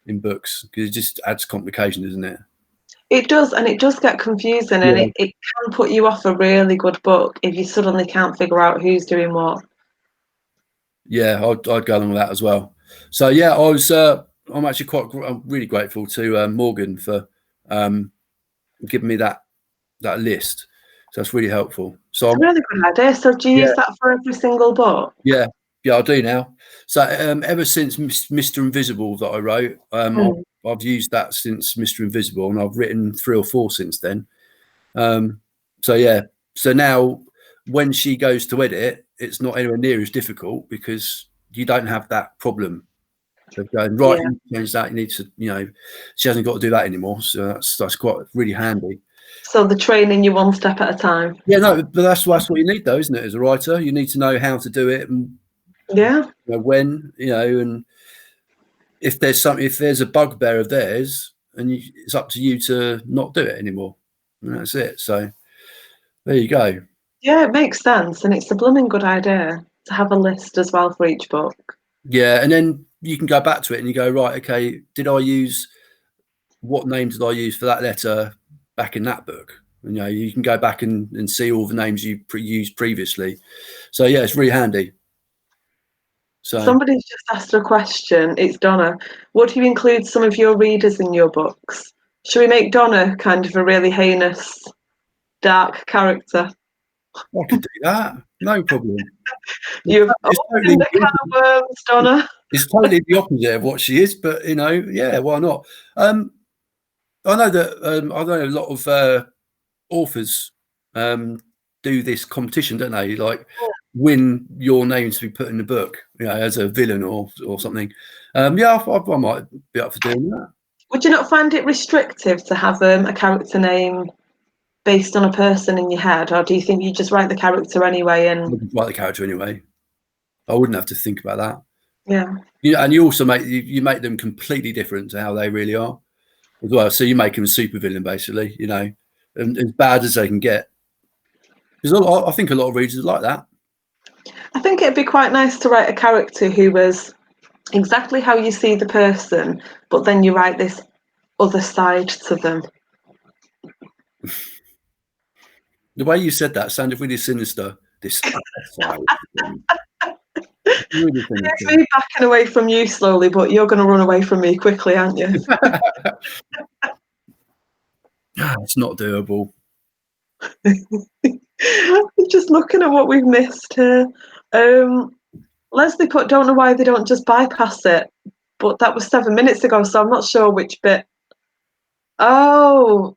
B: in books because it just adds complication, doesn't it?
A: It does, and it does get confusing, and it can put you off a really good book if you suddenly can't figure out who's doing what.
B: Yeah, I'd go along with that as well. So yeah, I'm actually I'm really grateful to Morgan for giving me that list. So that's really helpful. So
A: It's a really good idea. So do you use that for every single book?
B: yeah, I do now. So ever since Mr. Invisible that I wrote, I've used that since Mr. Invisible, and I've written 3 or 4 since then. So yeah, so now when she goes to edit, it's not anywhere near as difficult because you don't have that problem of going, right, you need to change that, you need to, she hasn't got to do that anymore. So that's quite really handy.
A: So the training you one step at a time.
B: Yeah, no, but that's what you need though, isn't it? As a writer, you need to know how to do it and when, and if there's a bugbear of theirs, and it's up to you to not do it anymore. And that's it. So there you go.
A: Yeah, it makes sense, and it's a blooming good idea to have a list as well for each book.
B: Yeah, and then you can go back to it and you go, right, okay, what name did I use for that letter back in that book? And, you can go back and see all the names you used previously. So yeah, it's really handy. So
A: Somebody's just asked a question. It's Donna. Would you include some of your readers in your books? Should we make Donna kind of a really heinous, dark character?
B: I could do that, no problem.
A: You've
B: It's
A: opened a can of worms, Donna.
B: It's totally the opposite of what she is, but yeah, why not? I know that I know a lot of authors do this competition, don't they? Like win your name to be put in the book, as a villain or something. Yeah, I might be up for doing that.
A: Would you not find it restrictive to have a character name based on a person in your head, or do you think you just write the character anyway?
B: I
A: And
B: would write the character anyway. I wouldn't have to think about that.
A: yeah.
B: And you also you make them completely different to how they really are as well. So you make them a supervillain, basically, and as bad as they can get. Because I think a lot of readers like that.
A: I think it'd be quite nice to write a character who was exactly how you see the person, but then you write this other side to them.
B: The way you said that sounded really sinister. This side. Really sinister.
A: It's me backing away from you slowly, but you're going to run away from me quickly, aren't you?
B: It's not doable.
A: Just looking at what we've missed here. Leslie put, don't know why they don't just bypass it, but that was 7 minutes ago, so I'm not sure which bit. Oh,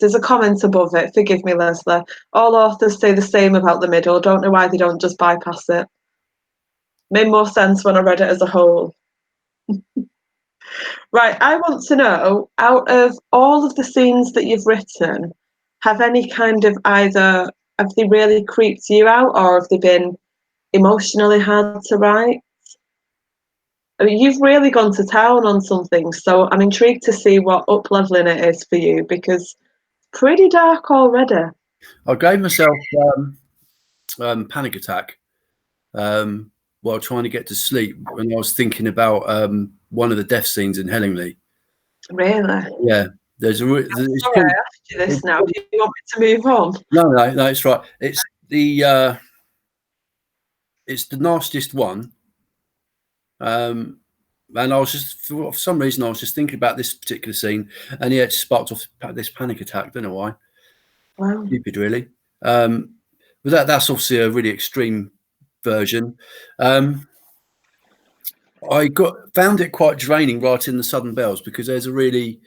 A: there's a comment above it. Forgive me, Leslie. All authors say the same about the middle. Don't know why they don't just bypass it. Made more sense when I read it as a whole. Right, I want to know, out of all of the scenes that you've written, have any kind of have they really creeped you out, or have they been emotionally hard to write? I mean, you've really gone to town on some things, so I'm intrigued to see what up-leveling it is for you, because it's pretty dark already.
B: I gave myself panic attack while trying to get to sleep when I was thinking about one of the death scenes in Hellingly.
A: Really?
B: Yeah.
A: Sorry, I asked you this now. Do you want me to move on?
B: No, it's right. It's the nastiest one. And I was just, for some reason, I was just thinking about this particular scene, and it sparked off this panic attack. Don't know why.
A: Wow.
B: Stupid, really. But that's obviously a really extreme version. I found it quite draining writing the Southern Bells, because there's a really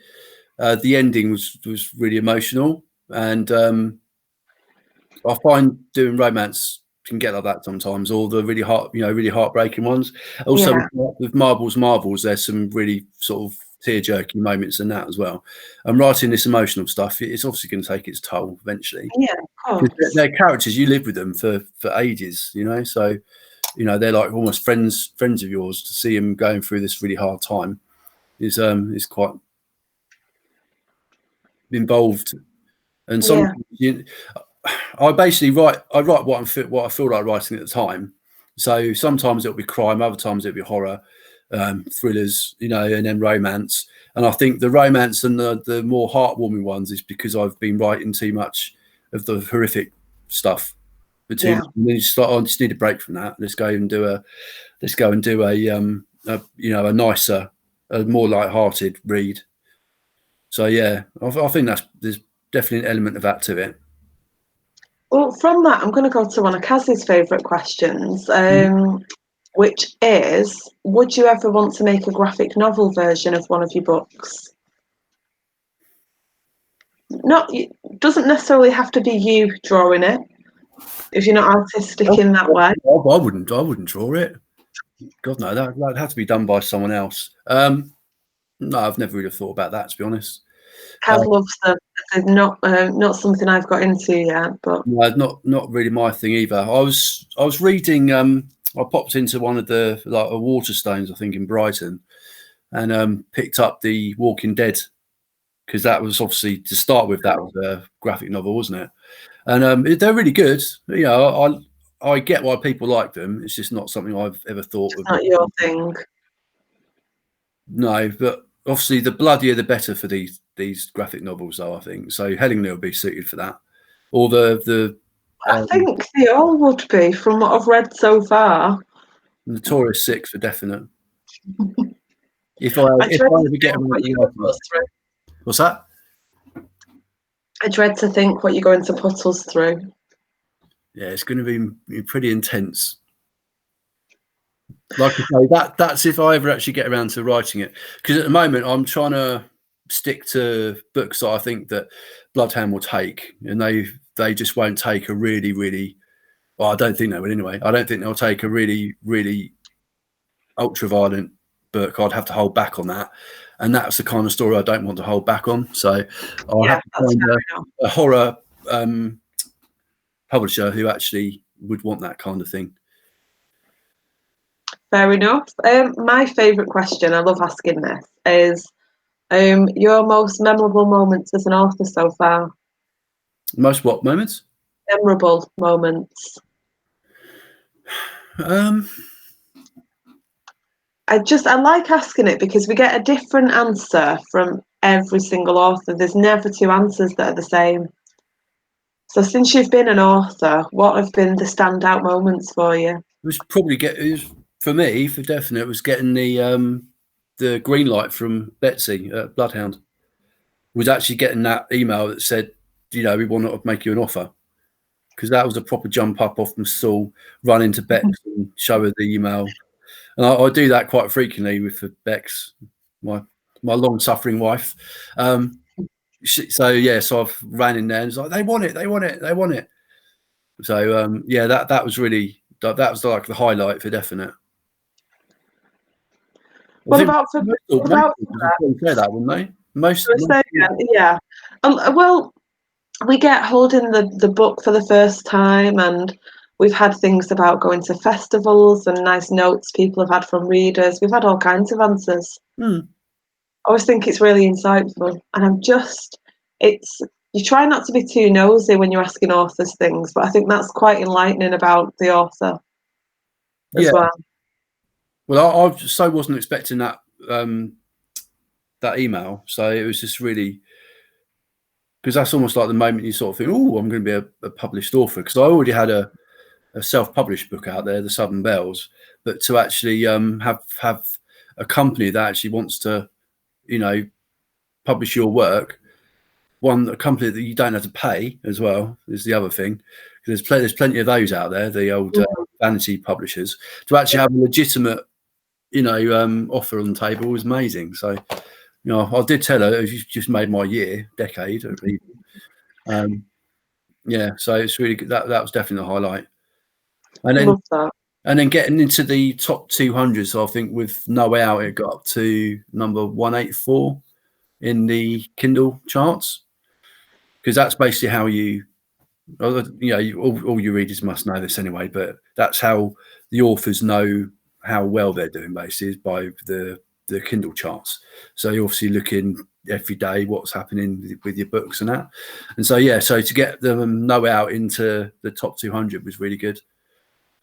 B: the ending was really emotional, and I find doing romance can get like that sometimes, or the really really heartbreaking ones. Also, with Marbles, there's some really sort of tear-jerky moments in that as well. And writing this emotional stuff, it's obviously going to take its toll eventually.
A: Yeah, of course.
B: They're characters you live with them for ages, so they're like almost friends of yours. To see them going through this really hard time is quite involved. And sometimes I basically write what I feel like writing at the time. So sometimes it'll be crime, other times it'll be horror, thrillers, and then romance. And I think the romance and the more heartwarming ones is because I've been writing too much of the horrific stuff. And then you just I just need a break from that. Let's go and do a a nicer, a more light-hearted read. So yeah, I think there's definitely an element of that to it.
A: Well, from that, I'm going to go to one of Kaz's favourite questions, which is, would you ever want to make a graphic novel version of one of your books? Doesn't necessarily have to be you drawing it, if you're not artistic in that way.
B: I wouldn't draw it. God, no, that'd have to be done by someone else. No, I've never really thought about that, to be honest.
A: Kaz loves them. It's not something I've got into yet, but
B: no, not really my thing either. I was reading. I popped into one of the a Waterstones, I think, in Brighton, and picked up the Walking Dead, because that was obviously, to start with, that was a graphic novel, wasn't it? And they're really good. I get why people like them. It's just not something I've ever thought of.
A: Not your thing.
B: No, but obviously the bloodier the better for these graphic novels, though, I think. So Hellingly would be suited for that. Or
A: I think they all would be, from what I've read so far.
B: Notorious Six for definite. If I ever get them, what's that?
A: I dread to think what you're going to put us through.
B: it's going to be pretty intense. Like I say, that's if I ever actually get around to writing it, because at the moment I'm trying to stick to books that I think that Bloodhound will take, and they just won't take a really, well, I don't think they will anyway. I don't think they'll take a really ultra violent book. I'd have to hold back on that, and that's the kind of story I don't want to hold back on. So I'll have to find a horror publisher who actually would want that kind of thing.
A: Fair enough. My favourite question, I love asking this, is your most memorable moments as an author so far.
B: Most what moments?
A: Memorable moments. I like asking it because we get a different answer from every single author. There's never two answers that are the same. So since you've been an author, what have been the standout moments for you?
B: It was for me, for definite, it was getting the green light from Betsy at Bloodhound. Was actually getting that email that said, we want to make you an offer, because that was a proper jump up off my stool, run into Bex and show her the email. And I do that quite frequently with Bex, my long-suffering wife. So I've ran in there and it's like, they want it. So that was really, that was like the highlight for definite.
A: What about for
B: that, wouldn't they? Most
A: yeah. Well, we get holding the book for the first time, and we've had things about going to festivals and nice notes people have had from readers. We've had all kinds of answers. I always think it's really insightful, and you try not to be too nosy when you're asking authors things, but I think that's quite enlightening about the author as well.
B: Well, I so wasn't expecting that that email, so it was just really, because that's almost like the moment you sort of think, oh, I'm going to be a published author, because I already had a self-published book out there, The Southern Bells, but to actually have a company that actually wants to, publish your work, a company that you don't have to pay as well is the other thing. There's plenty of those out there, the old vanity publishers. To actually have a legitimate, offer on the table was amazing. So, I did tell her, you just made my decade. So it's really good. That was definitely the highlight. And then getting into the top 200. So I think with No Way Out, it got up to number 184 in the Kindle charts, because that's basically how all your readers must know this anyway, but that's how the authors know how well they're doing, basically, is by the Kindle charts. So you're obviously looking every day what's happening with your books and that. And so to get them No Way Out into the top 200 was really good.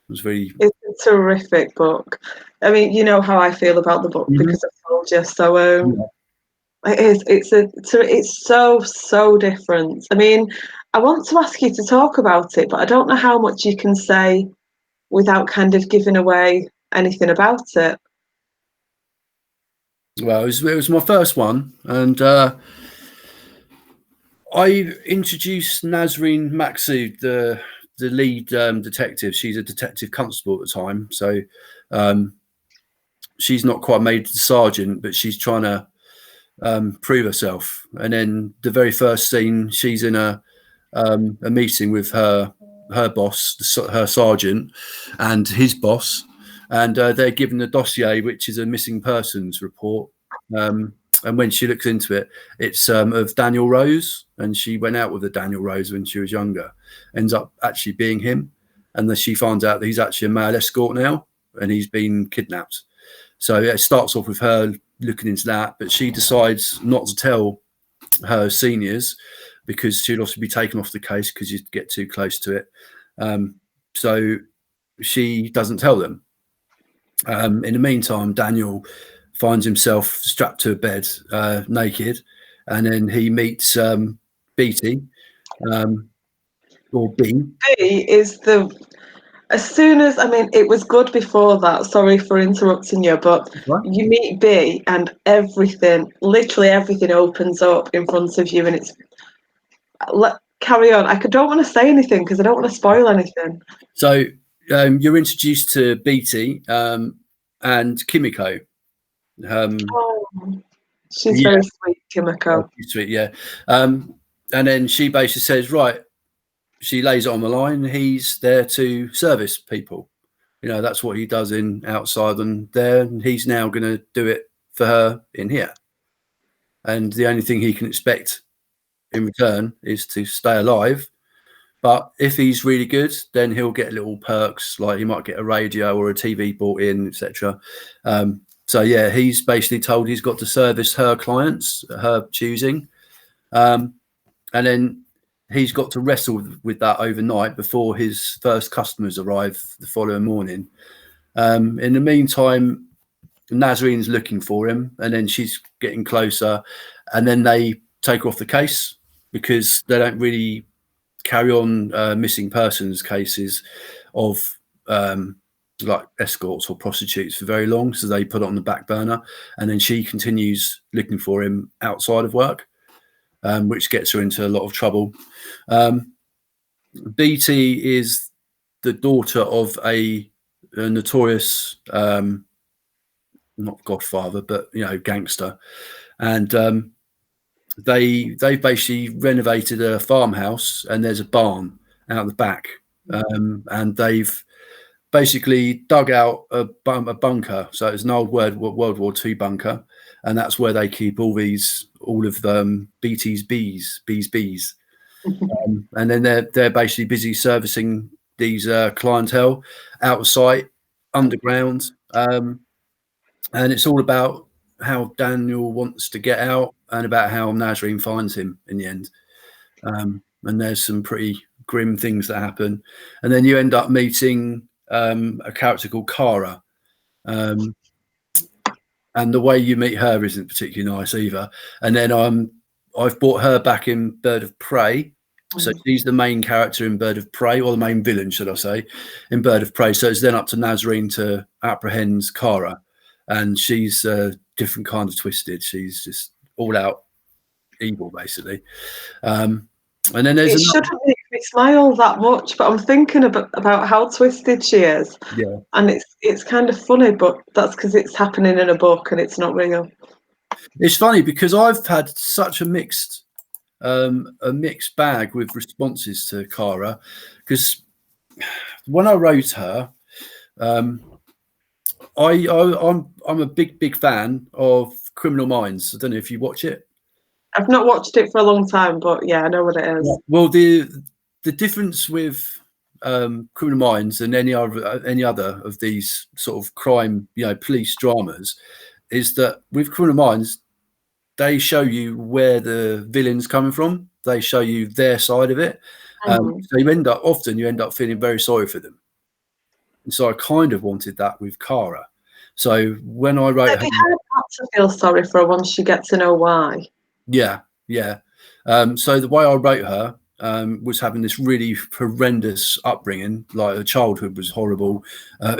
B: It's
A: a terrific book. I mean, you know how I feel about the book because I've told you. So it's so different. I mean, I want to ask you to talk about it, but I don't know how much you can say without kind of giving away anything about it.
B: Well, it was my first one, and I introduced Nazreen Maksud, the lead detective. She's a detective constable at the time, so she's not quite made to sergeant, but she's trying to prove herself. And then the very first scene, she's in a meeting with her boss, her sergeant, and his boss, and they're given a dossier which is a missing persons report. And when she looks into it, it's of Daniel Rose, and she went out with a Daniel Rose when she was younger. Ends up actually being him, and then she finds out that he's actually a male escort now, and he's been kidnapped. So it starts off with her looking into that, but she decides not to tell her seniors because she'd also be taken off the case because you'd get too close to it. So she doesn't tell them. In the meantime, Daniel finds himself strapped to a bed, naked, and then he meets Beatty, or B.
A: B is as soon as, I mean, it was good before that. Sorry for interrupting you, but you meet B and literally everything opens up in front of you, and carry on. I don't want to say anything because I don't want to spoil anything.
B: So you're introduced to Beatty and Kimiko.
A: Oh, she's
B: Yeah,
A: very sweet, Kimiko.
B: she's sweet. Yeah, and then she basically says, right, she lays it on the line. He's there to service people. You know, that's what he does in outside and there, and he's now going to do it for her in here. And the only thing he can expect in return is to stay alive. But if he's really good, then he'll get little perks, like he might get a radio or a TV bought in, etc. So yeah, he's basically told he's got to service her clients, her choosing, and then he's got to wrestle with that overnight before his first customers arrive the following morning. In the meantime, Nazarine's looking for him, and then she's getting closer, and then they take her off the case because they don't really carry on missing persons cases of like escorts or prostitutes for very long, so they put it on the back burner, and then she continues looking for him outside of work, which gets her into a lot of trouble. BT is the daughter of a notorious not godfather, but gangster, and they basically renovated a farmhouse, and there's a barn out the back, and they've basically dug out a bunker. So it's an old World War II bunker, and that's where they keep all of BT's bees. And then they're basically busy servicing these clientele out of sight, underground, and it's all about how Daniel wants to get out and about how Nazarene finds him in the end. And there's some pretty grim things that happen, and then you end up meeting a character called Kara, and the way you meet her isn't particularly nice either. And then I've brought her back in Bird of Prey. So she's the main character in Bird of Prey, or the main villain, should I say, in Bird of Prey. So it's then up to Nazarene to apprehend Kara, and she's a different kind of twisted. She's just all out evil, basically. And then there's
A: shouldn't make me smile that much, but I'm thinking about how twisted she is.
B: Yeah,
A: and it's kind of funny, but that's because it's happening in a book and it's not real.
B: It's funny because I've had such a mixed bag with responses to Kara, because when I wrote her, I'm a big fan of Criminal Minds. I don't know if you watch it.
A: I've not watched it for a long time, but yeah, I know what it is.
B: Yeah. Well, the difference with Criminal Minds and any other of these sort of crime, police dramas, is that with Criminal Minds, they show you where the villain's coming from. They show you their side of it. So you end up feeling very sorry for them. And so I kind of wanted that with Kara. So when I wrote her,
A: it'd be hard not to feel sorry for her once you get to know why.
B: Yeah. So the way I wrote her was having this really horrendous upbringing. Like her childhood was horrible.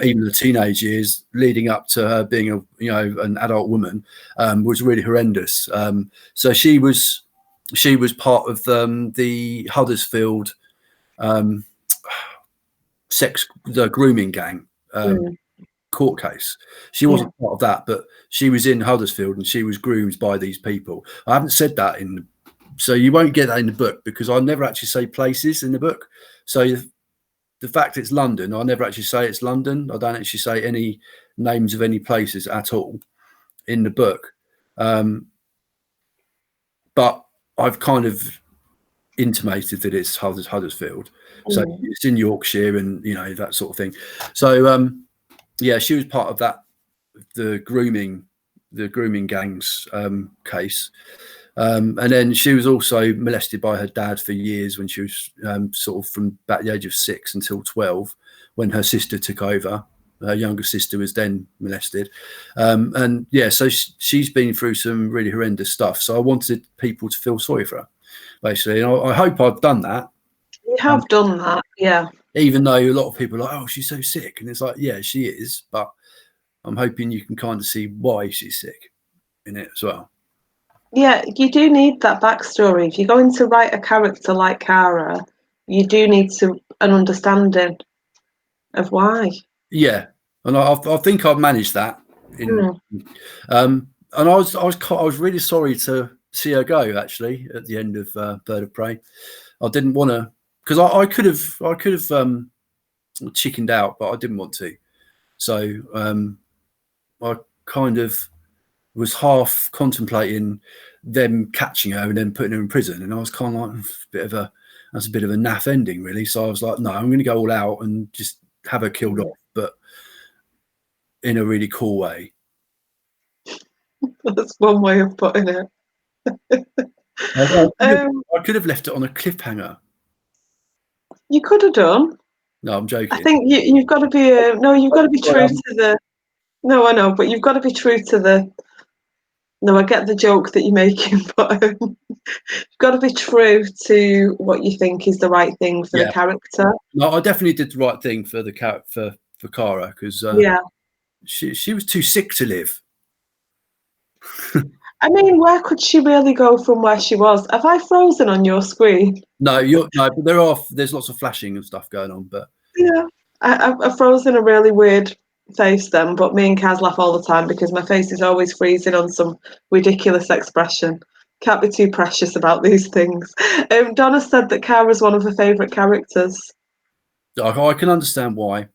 B: Even the teenage years leading up to her being an adult woman was really horrendous. So she was part of the Huddersfield the grooming gang court case. She wasn't part of that, but she was in Huddersfield and she was groomed by these people. I haven't said that so you won't get that in the book, because I never actually say places in the book. So the fact it's London, I never actually say it's London. I don't actually say any names of any places at all in the book. But I've kind of intimated that it's Huddersfield. So it's in Yorkshire and, that sort of thing. So, yeah, she was part of that, the grooming gangs case. And then she was also molested by her dad for years when she was sort of from about the age of 6 until 12, when her sister took over. Her younger sister was then molested. And yeah, so she's been through some really horrendous stuff. So I wanted people to feel sorry for her, basically. And I hope I've done that.
A: You have done that, yeah.
B: Even though a lot of people are like, oh, she's so sick. And it's like, yeah, she is. But I'm hoping you can kind of see why she's sick in it as well.
A: Yeah, you do need that backstory. If you're going to write a character like Cara, you do need an understanding of why.
B: Yeah, and I think I've managed that. And I was really sorry to see her go actually at the end of Bird of Prey. I didn't want to, because I could have chickened out, but I didn't want to. So I kind of was half contemplating them catching her and then putting her in prison, and I was kind of like that's a bit of a naff ending, really. So I was like, no, I'm going to go all out and just have her killed off, but in a really cool way.
A: That's one way of putting it.
B: I could have left it on a cliffhanger.
A: You could have done.
B: No, I'm joking.
A: I think you've got to be you've got to be true to the. No, I know, but you've got to be true to the. No, I get the joke that you're making, but you've got to be true to what you think is the right thing for the character.
B: No, I definitely did the right thing for the character for Cara, because she was too sick to live.
A: I mean, where could she really go from where she was? Have I frozen on your screen?
B: No, but there's lots of flashing and stuff going on, but
A: yeah, I've frozen a really weird face then, but me and Kaz laugh all the time because my face is always freezing on some ridiculous expression. Can't be too precious about these things. Donna said that Cara's one of her favourite characters.
B: I can understand why,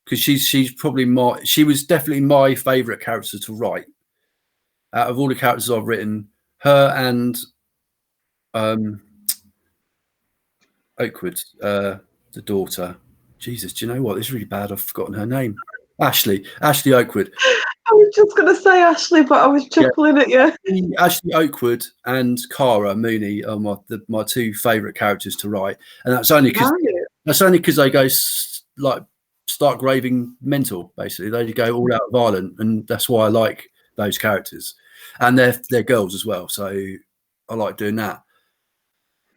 B: because she's probably she was definitely my favourite character to write. Out of all the characters I've written, her and Oakwood, the daughter. Jesus, do you know what? This is really bad. I've forgotten her name. Ashley Oakwood.
A: I was just going to say Ashley, but I was chuckling at you.
B: Ashley Oakwood and Cara Mooney are my two favourite characters to write, and that's only because they go start raving mental. Basically, they go all out violent, and that's why I like those characters, and they're girls as well. So I like doing that.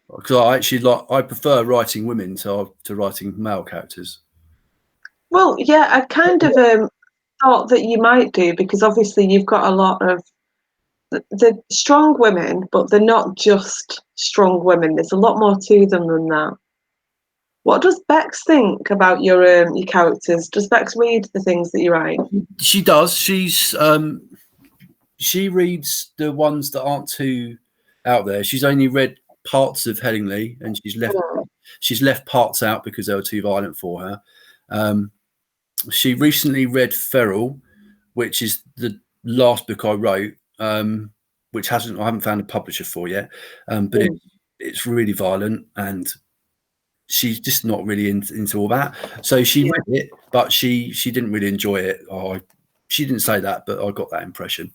B: Because I prefer writing women to writing male characters.
A: Well, yeah, I kind of thought that you might do, because obviously you've got a lot of the strong women, but they're not just strong women. There's a lot more to them than that. What does Bex think about your characters? Does Bex read the things that you write?
B: She does. She reads the ones that aren't too out there. She's only read parts of Hellingly, and she's left parts out because they were too violent for her. She recently read Feral, which is the last book I wrote, which I haven't found a publisher for yet, but it's really violent, and she's just not really into all that. So she read it, but she didn't really enjoy it. She didn't say that, but I got that impression.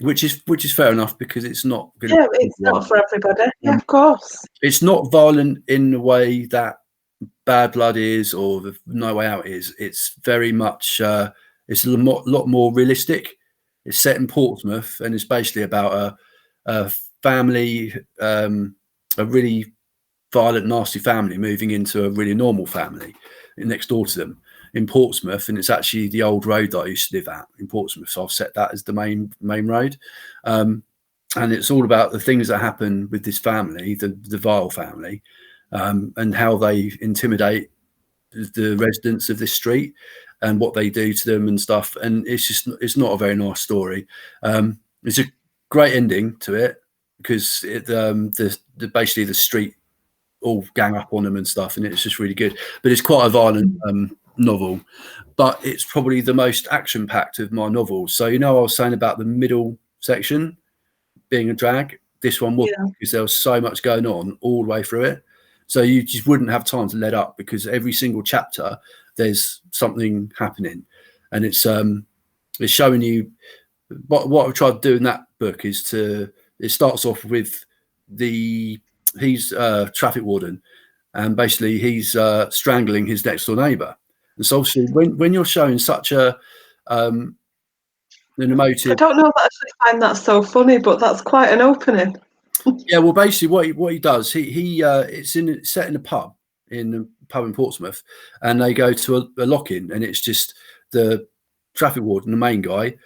B: Which is fair enough, because it's not going to.
A: It's not for everybody. Yeah, of course.
B: It's not violent in the way that Bad Blood is, or the No Way Out is. It's very much. It's a lot more realistic. It's set in Portsmouth, and it's basically about a family, a really violent, nasty family moving into a really normal family next door to them in Portsmouth, and it's actually the old road that I used to live at in Portsmouth. So I've set that as the main road, and it's all about the things that happen with this family, the Vile family, and how they intimidate the residents of this street and what they do to them and stuff. And it's not a very nice story. It's a great ending to it, because basically the street all gang up on them and stuff, and it's just really good. But it's quite a violent novel, but it's probably the most action-packed of my novels. So I was saying about the middle section being a drag. This one wasn't, because there was so much going on all the way through it. So you just wouldn't have time to let up, because every single chapter there's something happening, and it's showing you. What I've tried to do in that book is it starts off with he's a traffic warden, and basically he's strangling his next door neighbour. And so obviously when you're showing such an emotive,
A: I don't know if I actually find that so funny, but that's quite an opening.
B: Yeah, well, basically what he does, it's set in a pub in Portsmouth, and they go to a lock-in, and it's just the traffic warden, the main guy,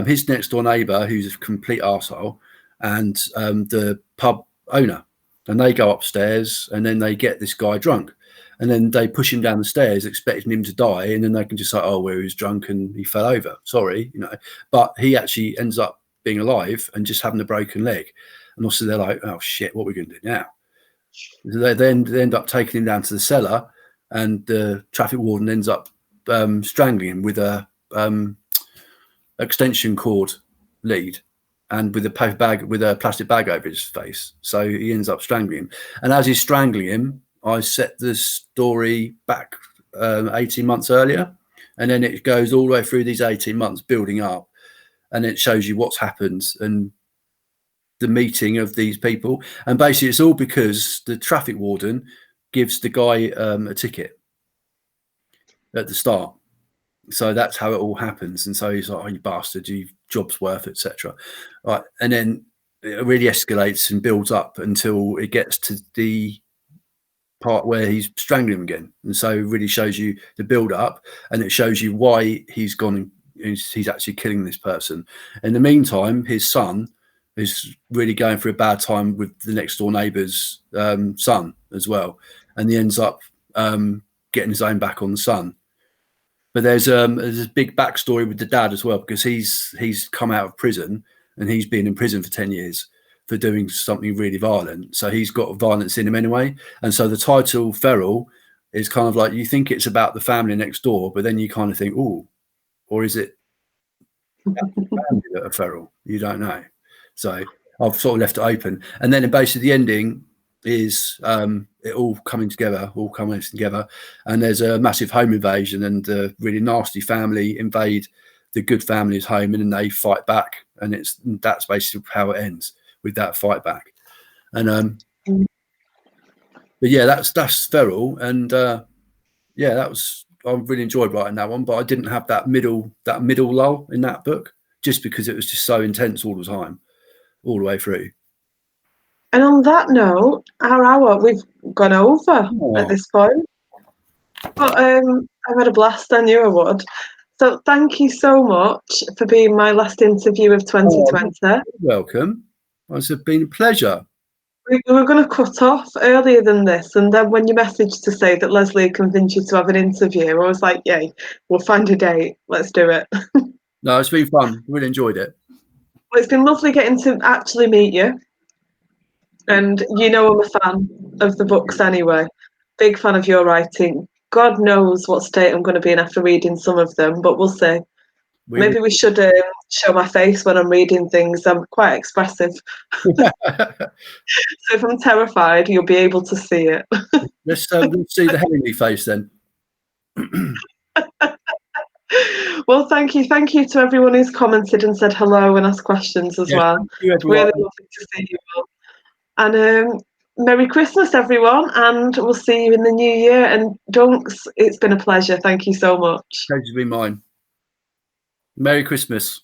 B: his next door neighbour, who's a complete arsehole, and the pub owner. And they go upstairs, and then they get this guy drunk. And then they push him down the stairs, expecting him to die. And then they can just say, oh, well, he was drunk and he fell over. Sorry, you know. But he actually ends up being alive and just having a broken leg. And also they're like, oh, shit, what are we going to do now? They end up taking him down to the cellar, and the traffic warden ends up strangling him with a extension cord lead and with a plastic bag over his face. So he ends up strangling him. And as he's strangling him, I set the story back 18 months earlier, and then it goes all the way through these 18 months building up, and it shows you what's happened and the meeting of these people. And basically it's all because the traffic warden gives the guy a ticket at the start. So that's how it all happens. And so he's like, oh, you bastard, your job's worth, etc. Right. And then it really escalates and builds up until it gets to the part where he's strangling him again. And so it really shows you the build up, and it shows you why he's gone and he's actually killing this person. In the meantime, his son is really going through a bad time with the next door neighbour's son as well. And he ends up getting his own back on the son. But there's a big backstory with the dad as well, because he's come out of prison, and he's been in prison for 10 years for doing something really violent. So he's got violence in him anyway. And so the title Feral is kind of like, you think it's about the family next door, but then you kind of think, oh, or is it about the family that are feral? You don't know. So I've sort of left it open. And then basically the ending is it all coming together. And there's a massive home invasion, and the really nasty family invade the good family's home, and then they fight back. And that's basically how it ends, with that fight back. And but yeah, that's Feral. And yeah, I really enjoyed writing that one, but I didn't have that middle lull in that book, just because it was just so intense all the time, all the way through.
A: And on that note, our hour, we've gone over at this point. But I've had a blast, I knew I would. So thank you so much for being my last interview of 2020.
B: You're welcome. It's been a pleasure.
A: We were going to cut off earlier than this, and then when you messaged to say that Leslie convinced you to have an interview, I was like, yay, we'll find a date. Let's do it.
B: No, it's been fun. Really enjoyed it.
A: Well, it's been lovely getting to actually meet you. And you know I'm a fan of the books anyway. Big fan of your writing. God knows what state I'm going to be in after reading some of them, but we'll see. Maybe we should show my face when I'm reading things. I'm quite expressive. So if I'm terrified, you'll be able to see it.
B: Let's see the heavenly face then.
A: Well, thank you. Thank you to everyone who's commented and said hello and asked questions as well.
B: Thank you, everyone.
A: Really lovely to see you all. And Merry Christmas, everyone, and we'll see you in the new year. And Dunks, it's been a pleasure. Thank you so much.
B: Pleasure's been mine. Merry Christmas.